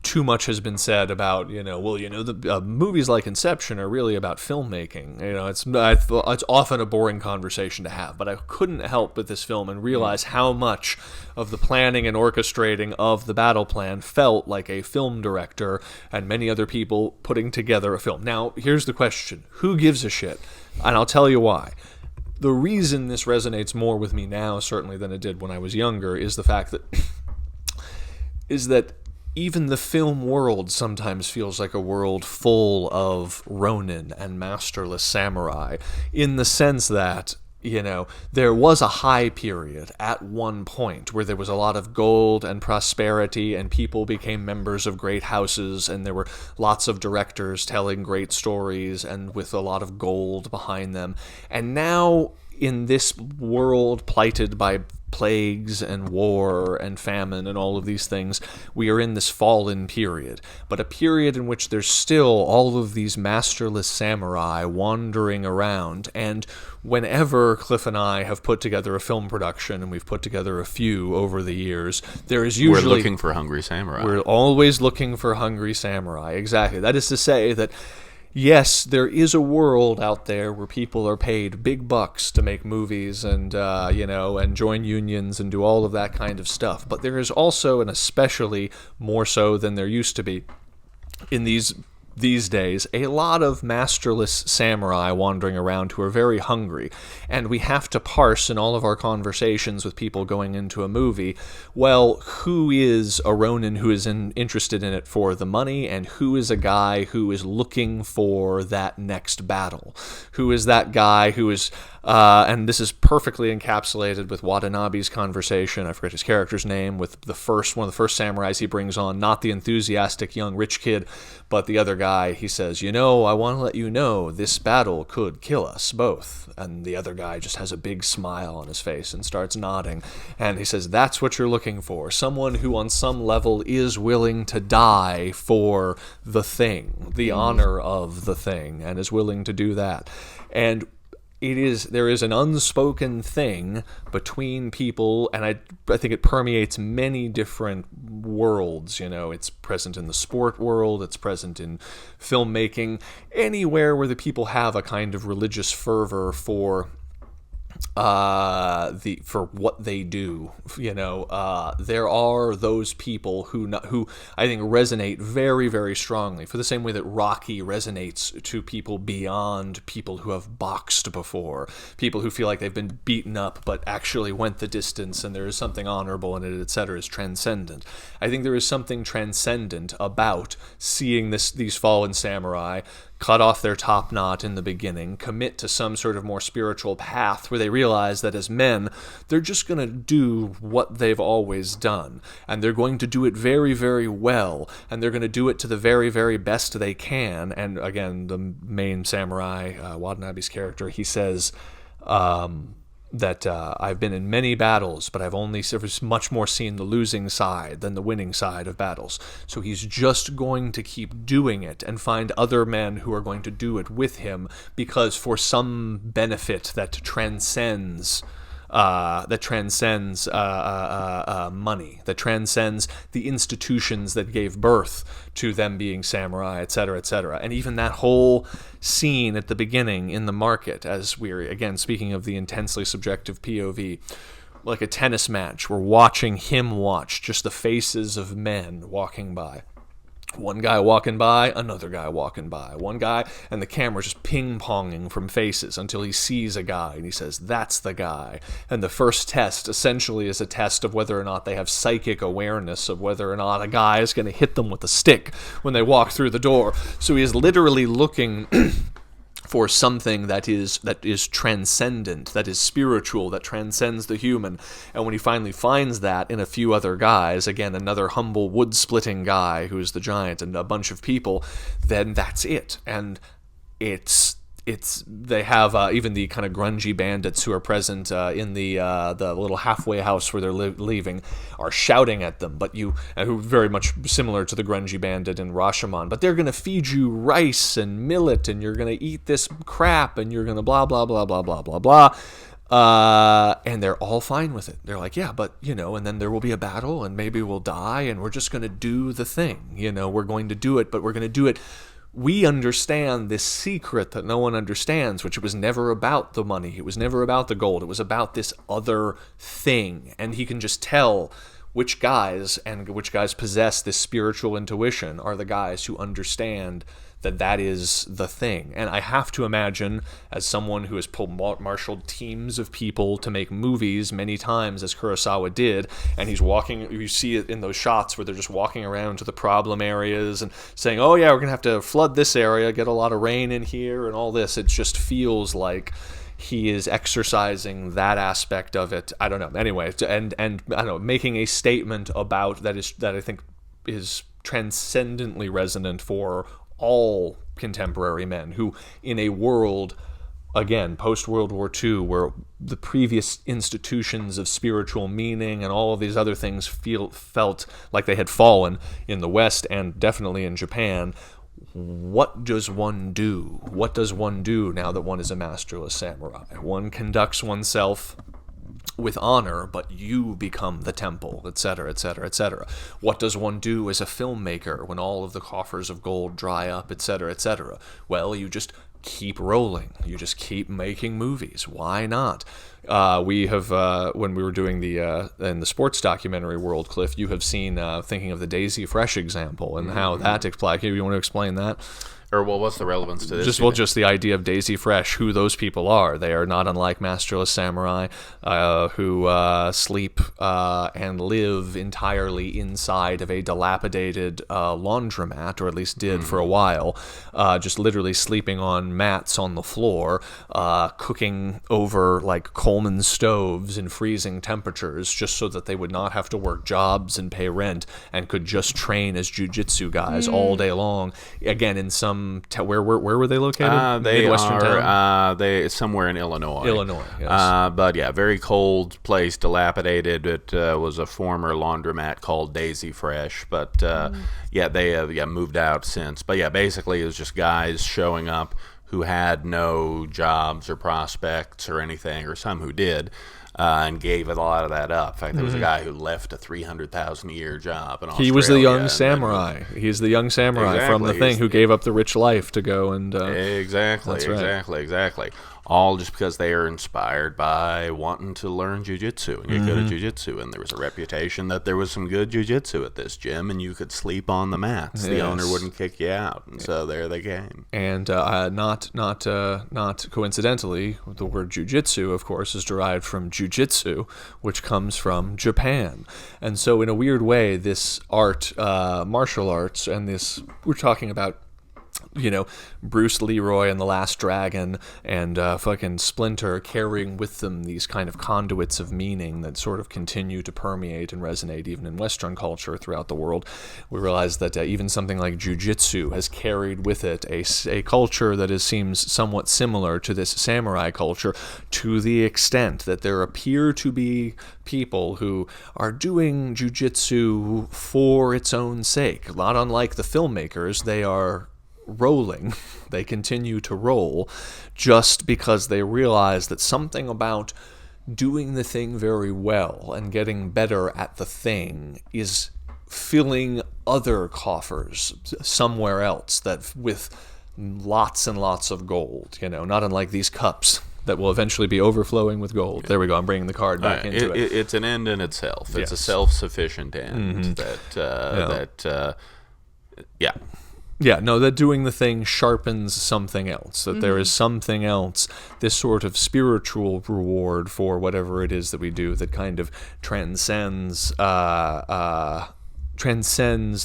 too much has been said about, the movies like Inception are really about filmmaking. It's often a boring conversation to have, but I couldn't help with this film and realize how much of the planning and orchestrating of the battle plan felt like a film director and many other people putting together a film. Now, here's the question. Who gives a shit? And I'll tell you why. The reason this resonates more with me now, certainly, than it did when I was younger, is the fact that even the film world sometimes feels like a world full of ronin and masterless samurai, in the sense that, there was a high period at one point where there was a lot of gold and prosperity, and people became members of great houses, and there were lots of directors telling great stories and with a lot of gold behind them. And now, in this world plighted by plagues and war and famine and all of these things, we are in this fallen period, but a period in which there's still all of these masterless samurai wandering around. And whenever Cliff and I have put together a film production, and we've put together a few over the years, there is usually... We're looking for hungry samurai. We're always looking for hungry samurai, exactly. That is to say that yes, there is a world out there where people are paid big bucks to make movies and, and join unions and do all of that kind of stuff. But there is also, and especially more so than there used to be in these days, a lot of masterless samurai wandering around who are very hungry. And we have to parse in all of our conversations with people going into a movie, well, who is a ronin who is interested in it for the money, and who is a guy who is looking for that next battle? Who is that guy who is... and this is perfectly encapsulated with Watanabe's conversation, I forget his character's name, with one of the first samurais he brings on, not the enthusiastic young rich kid, but the other guy. He says, I want to let you know this battle could kill us both. And the other guy just has a big smile on his face and starts nodding. And he says, that's what you're looking for. Someone who on some level is willing to die for the thing, the honor of the thing, and is willing to do that. And there is an unspoken thing between people, and I think it permeates many different worlds. It's present in the sport world, it's present in filmmaking, anywhere where the people have a kind of religious fervor for for what they do. There are those people who I think resonate very, very strongly, for the same way that Rocky resonates to people beyond people who have boxed before, people who feel like they've been beaten up but actually went the distance and there is something honorable in it, etc. is transcendent. I think there is something transcendent about seeing these fallen samurai cut off their top knot in the beginning, commit to some sort of more spiritual path where they realize that as men, they're just going to do what they've always done. And they're going to do it very, very well. And they're going to do it to the very, very best they can. And again, the main samurai, Watanabe's character, he says that I've been in many battles, but I've only much more seen the losing side than the winning side of battles. So he's just going to keep doing it and find other men who are going to do it with him, because for some benefit that transcends money, that transcends the institutions that gave birth to them being samurai, etc., etc. And even that whole scene at the beginning in the market, as we're, again, speaking of the intensely subjective POV, like a tennis match, we're watching him watch just the faces of men walking by. One guy walking by, another guy walking by. One guy, and the camera's just ping-ponging from faces until he sees a guy, and he says, that's the guy. And the first test essentially is a test of whether or not they have psychic awareness of whether or not a guy is going to hit them with a stick when they walk through the door. So he is literally looking for something that is transcendent, that is spiritual, that transcends the human. And when he finally finds that in a few other guys, again, another humble wood-splitting guy who's the giant and a bunch of people, then that's it. And they have even the kind of grungy bandits who are present in the little halfway house where they're leaving are shouting at them, who are very much similar to the grungy bandit in Rashomon. But they're going to feed you rice and millet, and you're going to eat this crap, and you're going to blah blah blah blah blah blah blah. And they're all fine with it. They're like, yeah, but and then there will be a battle, and maybe we'll die, and we're just going to do the thing. We're going to do it, but we're going to do it. We understand this secret that no one understands, which it was never about the money. It was never about the gold. It was about this other thing. And he can just tell which guys possess this spiritual intuition are the guys who understand that is the thing. And I have to imagine, as someone who has marshaled teams of people to make movies many times, as Kurosawa did, and he's walking, you see it in those shots where they're just walking around to the problem areas and saying, oh yeah, we're going to have to flood this area, get a lot of rain in here and all this. It just feels like he is exercising that aspect of it. I don't know. Anyway, and I don't know, making a statement about that I think is transcendently resonant for all contemporary men who, in a world, again, post-World War II, where the previous institutions of spiritual meaning and all of these other things felt like they had fallen in the West and definitely in Japan, what does one do? What does one do now that one is a masterless samurai? One conducts oneself with honor, but you become the temple, etc., etc., etc. What does one do as a filmmaker when all of the coffers of gold dry up, etc., etc.? Well, you just keep rolling. You just keep making movies. Why not? We have, when we were doing in the sports documentary world, Cliff, you have seen thinking of the Daisy Fresh example and how that applies. You want to explain that? Or, well, what's the relevance to this? Just the idea of Daisy Fresh, who those people are. They are not unlike masterless samurai who sleep and live entirely inside of a dilapidated laundromat, or at least did for a while, just literally sleeping on mats on the floor, cooking over like Coleman stoves in freezing temperatures, just so that they would not have to work jobs and pay rent and could just train as jiu-jitsu guys all day long. Again, in some where were they located? They are somewhere in Illinois. Yes. But yeah, very cold place, dilapidated. It was a former laundromat called Daisy Fresh, but yeah, they have moved out since. But yeah, basically it was just guys showing up who had no jobs or prospects or anything, or some who did. And gave a lot of that up. In fact, there was a guy who left a $300,000 a year job in Australia. He was the young samurai. He's the young samurai from the thing who gave up the rich life to go and... Exactly. all just because they are inspired by wanting to learn jiu-jitsu and get good at jiu-jitsu. And there was a reputation that there was some good jiu-jitsu at this gym, and you could sleep on the mats. The owner wouldn't kick you out, and so there they came. And not coincidentally, the word jiu-jitsu, of course, is derived from jiu-jitsu, which comes from Japan. And so in a weird way, this art, martial arts, and this, we're talking about, Bruce Leroy and the Last Dragon and fucking Splinter carrying with them these kind of conduits of meaning that sort of continue to permeate and resonate even in Western culture throughout the world. We realize that even something like jiu-jitsu has carried with it a culture that seems somewhat similar to this samurai culture, to the extent that there appear to be people who are doing jiu-jitsu for its own sake. Not unlike the filmmakers, they are rolling. They continue to roll just because they realize that something about doing the thing very well and getting better at the thing is filling other coffers somewhere else that with lots and lots of gold, not unlike these cups that will eventually be overflowing with gold. There we go. I'm bringing the card back into it. It's an end in itself. It's a self-sufficient end that doing the thing sharpens something else, that there is something else, this sort of spiritual reward for whatever it is that we do that kind of transcends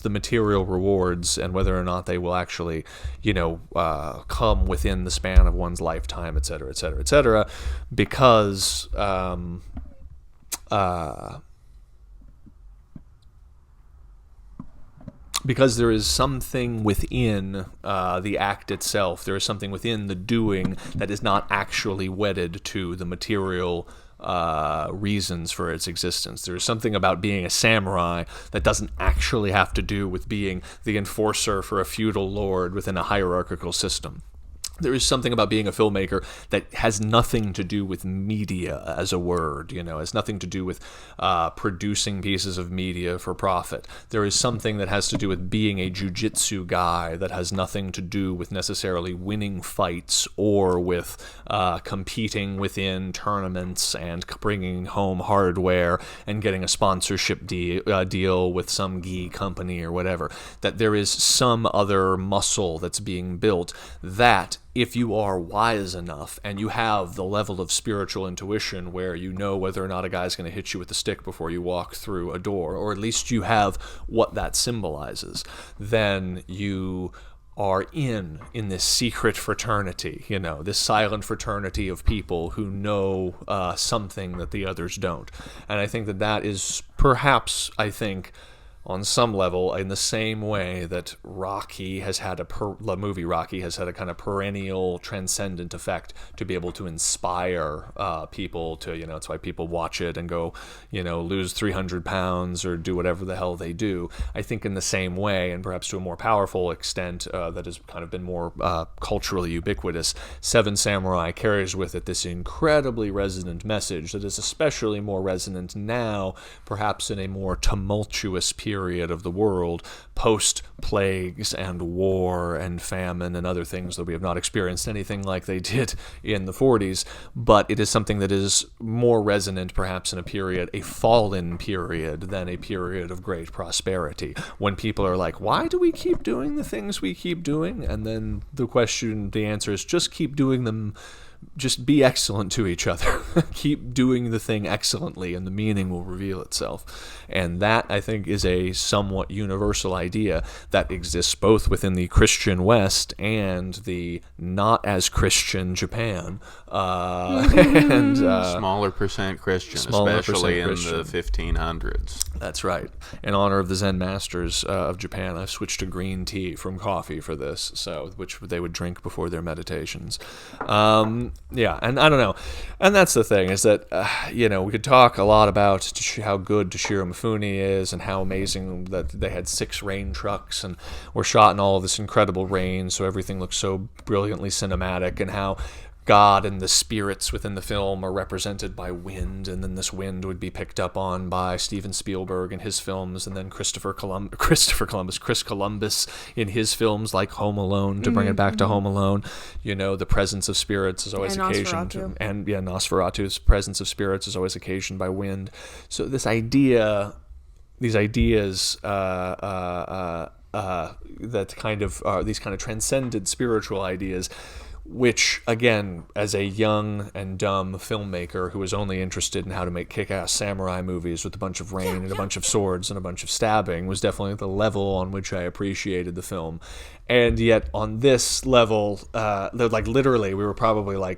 the material rewards and whether or not they will actually, come within the span of one's lifetime, et cetera, et cetera, et cetera, because there is something within the act itself, there is something within the doing that is not actually wedded to the material reasons for its existence. There is something about being a samurai that doesn't actually have to do with being the enforcer for a feudal lord within a hierarchical system. There is something about being a filmmaker that has nothing to do with media as a word, has nothing to do with producing pieces of media for profit. There is something that has to do with being a jiu-jitsu guy that has nothing to do with necessarily winning fights or with competing within tournaments and bringing home hardware and getting a sponsorship deal with some gi company or whatever. That there is some other muscle that's being built that, if you are wise enough and you have the level of spiritual intuition where you know whether or not a guy's going to hit you with a stick before you walk through a door, or at least you have what that symbolizes, then you are in this secret fraternity, this silent fraternity of people who know something that the others don't. And I think that is perhaps, on some level, in the same way that Rocky has had the movie Rocky has had a kind of perennial transcendent effect to be able to inspire people to, it's why people watch it and go, lose 300 pounds or do whatever the hell they do. I think in the same way, and perhaps to a more powerful extent that has kind of been more culturally ubiquitous, Seven Samurai carries with it this incredibly resonant message that is especially more resonant now, perhaps in a more tumultuous period of the world, post-plagues and war and famine and other things that we have not experienced anything like they did in the 40s, but it is something that is more resonant perhaps in a fallen period than a period of great prosperity, when people are like, why do we keep doing the things we keep doing? And then the answer is just keep doing them. Just be excellent to each other. Keep doing the thing excellently, and the meaning will reveal itself. And that, I think, is a somewhat universal idea that exists both within the Christian West and the not-as-Christian Japan. And smaller percent Christian, especially in the 1500s. That's right. In honor of the Zen masters of Japan, I've switched to green tea from coffee for this, which they would drink before their meditations. And I don't know. And that's the thing, is that, we could talk a lot about how good Toshiro Mifune is and how amazing that they had 6 rain trucks and were shot in all of this incredible rain, so everything looks so brilliantly cinematic, and how God and the spirits within the film are represented by wind, and then this wind would be picked up on by Steven Spielberg in his films, and then Chris Columbus in his films like Home Alone, to bring it back to Home Alone. The presence of spirits is always occasioned, Nosferatu's presence of spirits is always occasioned by wind. So these ideas that kind of these kind of transcendent spiritual ideas, which, again, as a young and dumb filmmaker who was only interested in how to make kick-ass samurai movies with a bunch of rain and a bunch of swords and a bunch of stabbing, was definitely the level on which I appreciated the film. And yet, on this level, literally, we were probably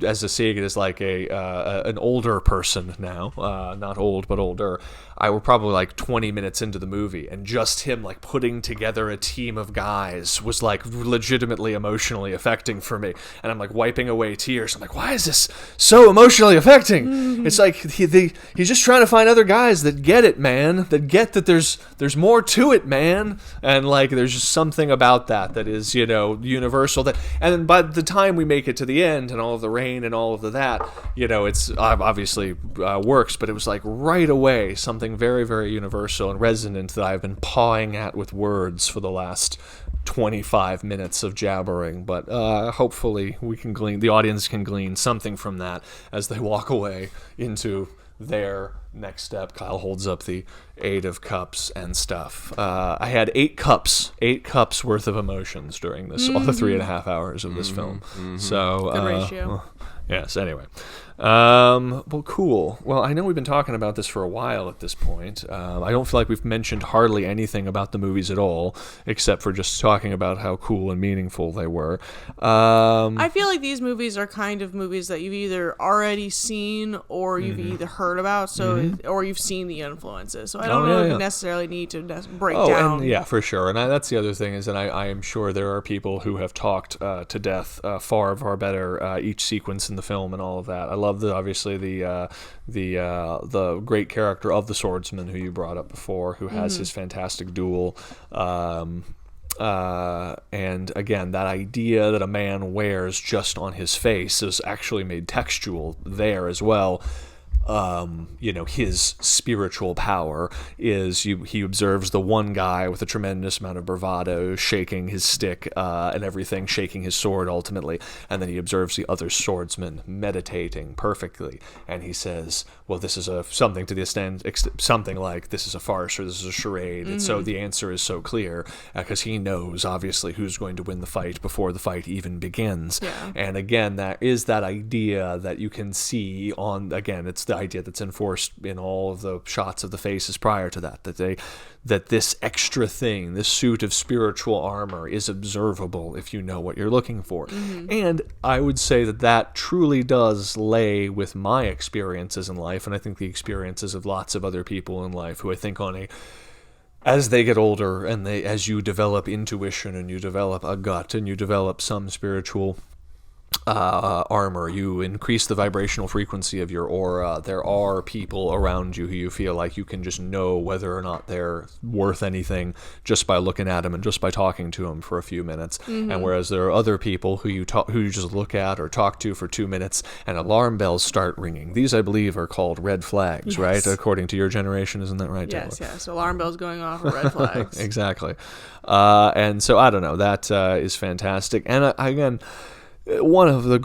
as a seeing it as an older person now, not old but older, I were probably 20 minutes into the movie, and just him putting together a team of guys was legitimately emotionally affecting for me, and I'm wiping away tears. I'm why is this so emotionally affecting? Mm-hmm. It's he's just trying to find other guys that get it, man, that get that there's more to it, man, and there's just something about that is universal. That, and by the time we make it to the end and all of the rain and all of that, it's obviously works, but it was right away something very, very universal and resonant that I've been pawing at with words for the last 25 minutes of jabbering. But hopefully the audience can glean something from that as they walk away into their next step. Kyle holds up the 8 of cups and stuff. I had 8 cups worth of emotions during this, all the 3.5 hours of this film. Mm-hmm. So, good ratio. Yes, anyway. Well, cool. Well, I know we've been talking about this for a while at this point. I don't feel like we've mentioned hardly anything about the movies at all, except for just talking about how cool and meaningful they were. I feel like these movies are kind of movies that you've either already seen or you've either heard about, or you've seen the influences. So I don't know if you necessarily need to break down. And, yeah, for sure. And that's the other thing is that I am sure there are people who have talked to death far, far better each sequence in the film and all of that. I love obviously the great character of the swordsman who you brought up before, who has his fantastic duel, and again, that idea that a man wears just on his face is actually made textual there as well. His spiritual power is he observes the one guy with a tremendous amount of bravado shaking his stick and everything, shaking his sword ultimately, and then he observes the other swordsman meditating perfectly, and he says, well, this is something to the extent, something like, this is a farce or this is a charade. And so the answer is so clear because he knows obviously who's going to win the fight before the fight even begins. And again, that is that idea that you can see it's the idea that's enforced in all of the shots of the faces prior to that this extra thing, this suit of spiritual armor, is observable if you know what you're looking for. And I would say that truly does lay with my experiences in life, and I think the experiences of lots of other people in life who I think as they get older and as you develop intuition and you develop a gut and you develop some spiritual armor, you increase the vibrational frequency of your aura. There are people around you who you feel like you can just know whether or not they're worth anything just by looking at them and just by talking to them for a few minutes. And whereas there are other people who you just look at or talk to for 2 minutes and alarm bells start ringing. These, I believe, are called red flags, right? According to your generation, isn't that right, Taylor? Yes. Alarm bells going off are red flags. Exactly. And so I don't know. That is fantastic. And again, one of the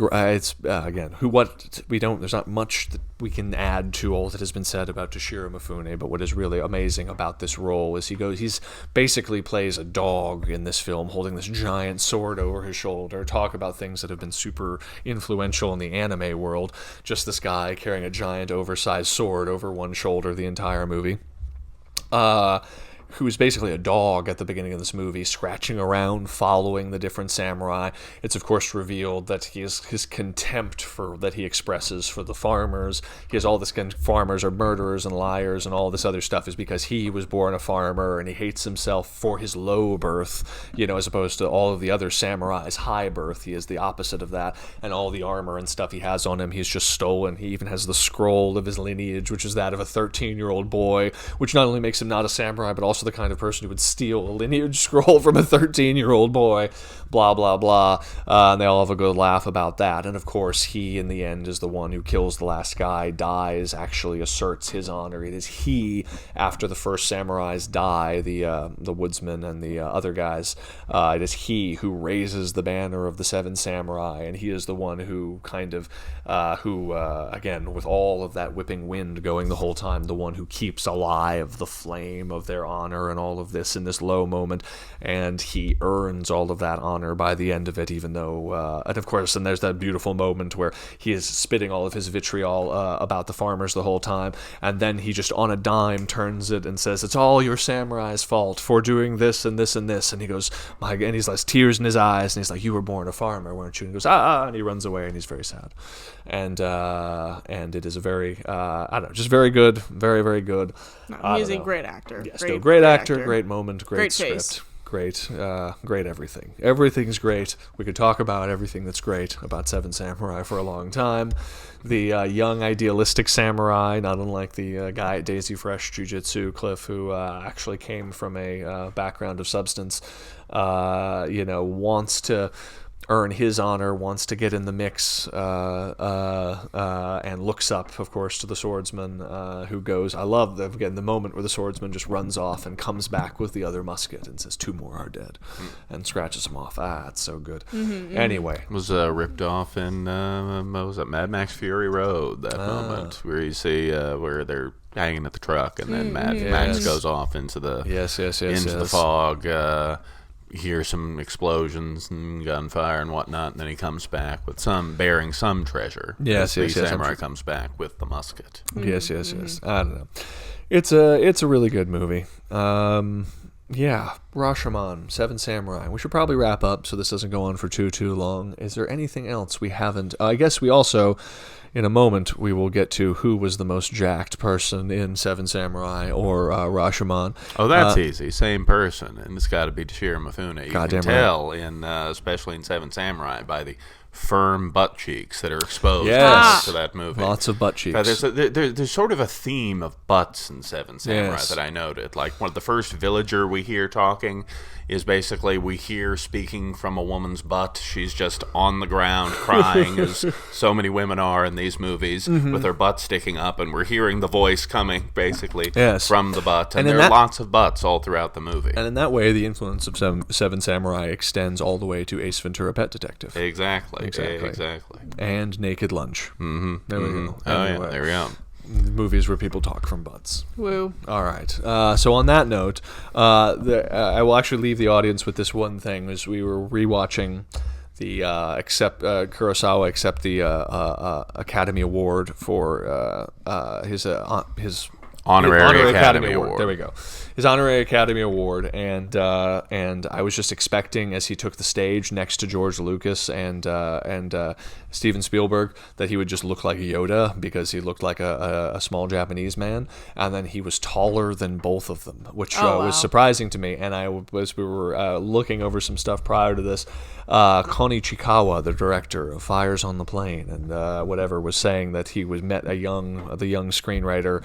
there's not much that we can add to all that has been said about Toshiro Mifune, but what is really amazing about this role is he's basically plays a dog in this film, holding this giant sword over his shoulder. Talk about things that have been super influential in the anime world. Just this guy carrying a giant oversized sword over one shoulder the entire movie. Who's basically a dog at the beginning of this movie, scratching around, following the different samurai. It's of course revealed that his contempt that he expresses for the farmers. He has all this farmers are murderers and liars and all this other stuff is because he was born a farmer and he hates himself for his low birth, as opposed to all of the other samurai's high birth. He is the opposite of that, and all the armor and stuff he has on him, he's just stolen. He even has the scroll of his lineage, which is that of a 13-year-old boy, which not only makes him not a samurai, but also also the kind of person who would steal a lineage scroll from a 13-year-old boy, blah, blah, blah. And they all have a good laugh about that. And, of course, he, in the end, is the one who kills the last guy, dies, actually asserts his honor. It is he, after the first samurais die, the woodsman and the other guys, it is he who raises the banner of the 7 samurai, and he is the one who kind of, again, with all of that whipping wind going the whole time, the one who keeps alive the flame of their honor and all of this in this low moment, and he earns all of that honor by the end of it, even though, and of course, and there's that beautiful moment where he is spitting all of his vitriol about the farmers the whole time, and then he just on a dime turns it and says, "It's all your samurai's fault for doing this and this and this," and he goes, and he's like tears in his eyes, and he's like, "You were born a farmer, weren't you?" And he goes, and he runs away, and he's very sad, and it is a very, I don't know, just very good, very, very good. No, he's a great actor. Yes, great actor, great moment, great script. Taste. Great everything. Everything's great. We could talk about everything that's great about Seven Samurai for a long time. The young idealistic samurai, not unlike the guy at Daisy Fresh Jiu-Jitsu, Cliff, who actually came from a background of substance, wants to earn his honor, wants to get in the mix, and looks up, of course, to the swordsman who goes, I love, the moment where the swordsman just runs off and comes back with the other musket and says, 2 more are dead, and scratches him off. It's so good. Anyway. It was ripped off in, what was it, Mad Max Fury Road, that moment, where you see where they're hanging at the truck, and then Max goes off into the the fog, hear some explosions and gunfire and whatnot, and then he comes back with bearing some treasure. The samurai comes back with the musket. Yes. I don't know. It's a really good movie. Rashomon, 7 Samurai. We should probably wrap up so this doesn't go on for too long. Is there anything else we haven't? I guess we also, in a moment, we will get to who was the most jacked person in 7 Samurai or Rashomon. Oh, that's easy. Same person, and it's got to be Toshiro Mifune. You can tell, especially in 7 Samurai, by the firm butt cheeks that are exposed to that movie. Lots of butt cheeks. There's sort of a theme of butts in 7 Samurai that I noted. Like, one of the first villager we hear talking is basically we hear speaking from a woman's butt. She's just on the ground crying, as so many women are in these movies, with her butt sticking up, and we're hearing the voice coming basically from the butt. And there are lots of butts all throughout the movie. And in that way, the influence of 7 Samurai extends all the way to Ace Ventura: Pet Detective. Exactly. And Naked Lunch. There we go. Anyway. There we go. Movies where people talk from butts. Woo. All right. So on that note, I will actually leave the audience with this one thing. As we were rewatching the Kurosawa accept the Academy Award for his Honorary Academy Award. There we go. His Honorary Academy Award, and I was just expecting, as he took the stage next to George Lucas and Steven Spielberg, that he would just look like Yoda, because he looked like a small Japanese man, and then he was taller than both of them, which was surprising to me. And we were looking over some stuff prior to this, Koni Chikawa, the director of Fires on the Plain and was saying that he met the young screenwriter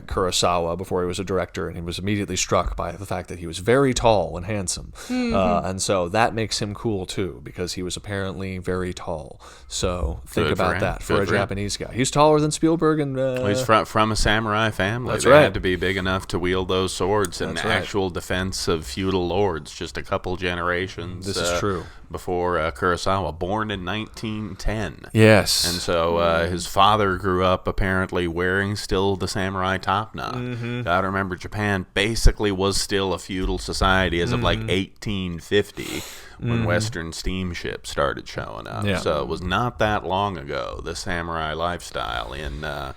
Kurosawa before he was a director, and he was immediately struck by the fact that he was very tall and handsome, and so that makes him cool too, because he was apparently very tall. So think about that for a Japanese guy. He's taller than Spielberg, and he's from a samurai family. That's they right. had to be big enough to wield those swords in actual defense of feudal lords just a couple generations. This is true. Before Kurosawa, born in 1910. Yes. And so his father grew up apparently wearing still the samurai top knot. Gotta remember, Japan basically was still a feudal society as of like 1850 when Western steamships started showing up. Yeah. So it was not that long ago, the samurai lifestyle in Mr.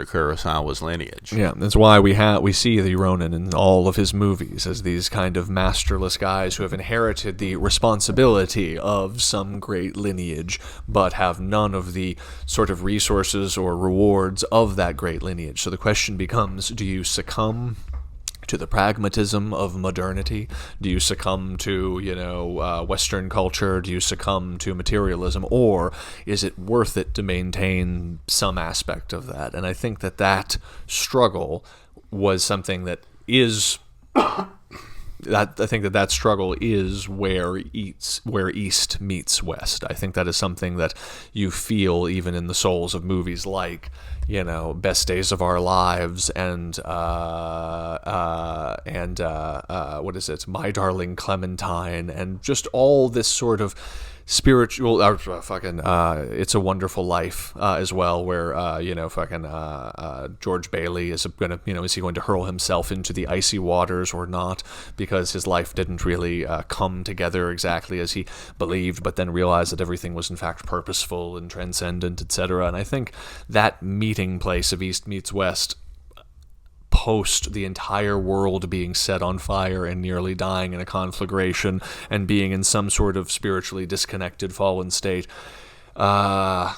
Kurosawa's lineage. Yeah, that's why we see the Ronin in all of his movies as these kind of masterless guys who have inherited the responsibility of some great lineage, but have none of the sort of resources or rewards of that great lineage. So the question becomes, do you succumb to the pragmatism of modernity? Do you succumb to, Western culture? Do you succumb to materialism? Or is it worth it to maintain some aspect of that? And I think that struggle was something that is. I think that struggle is where East meets West. I think that is something that you feel even in the souls of movies like, Best Days of Our Lives and what is it, My Darling Clementine, and just all this sort of spiritual, It's a Wonderful Life as well, where George Bailey is gonna, is he going to hurl himself into the icy waters or not, because his life didn't really come together exactly as he believed, but then realized that everything was in fact purposeful and transcendent, etc. And I think that meeting place of East meets West, post the entire world being set on fire and nearly dying in a conflagration and being in some sort of spiritually disconnected fallen state. I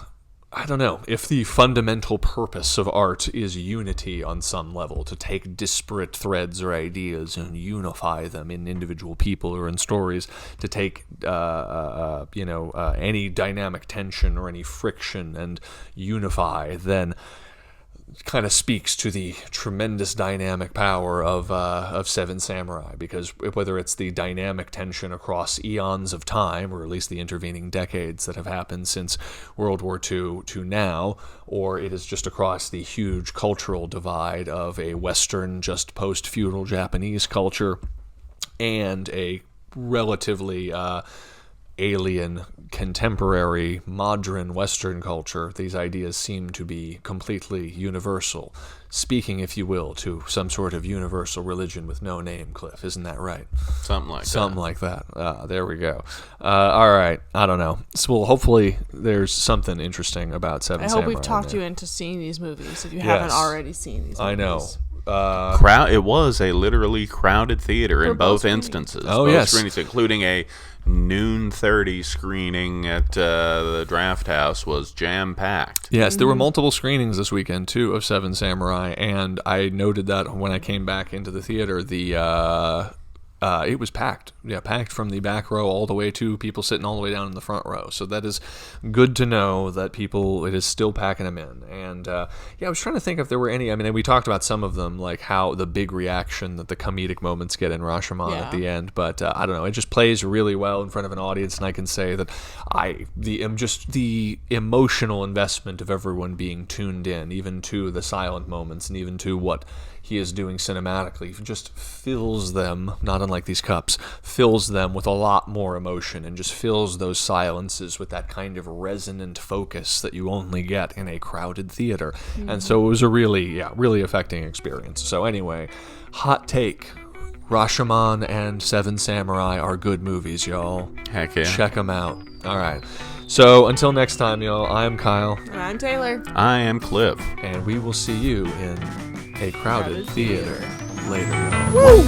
don't know if the fundamental purpose of art is unity on some level, to take disparate threads or ideas and unify them in individual people or in stories, to take any dynamic tension or any friction and unify, then kind of speaks to the tremendous dynamic power of Seven Samurai, because whether it's the dynamic tension across eons of time, or at least the intervening decades that have happened since World War II to now, or it is just across the huge cultural divide of a Western, just post-feudal Japanese culture and a relatively alien, contemporary, modern Western culture, these ideas seem to be completely universal, speaking, if you will, to some sort of universal religion with no name, Cliff. Isn't that right? Something like that. There we go. All right. I don't know. So, well, hopefully there's something interesting about Seven Samurai. I hope we've talked you into seeing these movies if you haven't already seen these movies. I know. It was a literally crowded theater in both instances. Oh, both yes. Screenings, including a noon 30 screening at the Drafthouse, was jam-packed. Yes, there were multiple screenings this weekend, too, of Seven Samurai, and I noted that when I came back into the theater, it was packed. Yeah, packed from the back row all the way to people sitting all the way down in the front row. So that is good to know that it is still packing them in. And I was trying to think if there were any. I mean, we talked about some of them, like how the big reaction that the comedic moments get in RASHOMON at the end. But I don't know. It just plays really well in front of an audience, and I can say that the emotional investment of everyone being tuned in, even to the silent moments, and even to what he is doing cinematically, just fills them, not unlike these cups, fills them with a lot more emotion, and just fills those silences with that kind of resonant focus that you only get in a crowded theater. Mm-hmm. And so it was a really affecting experience. So anyway, hot take: RASHOMON and Seven Samurai are good movies, y'all. Heck yeah. Check them out. All right. So until next time, y'all, I'm Kyle. And I'm Taylor. I am Cliff. And we will see you in a crowded theater later. Woo!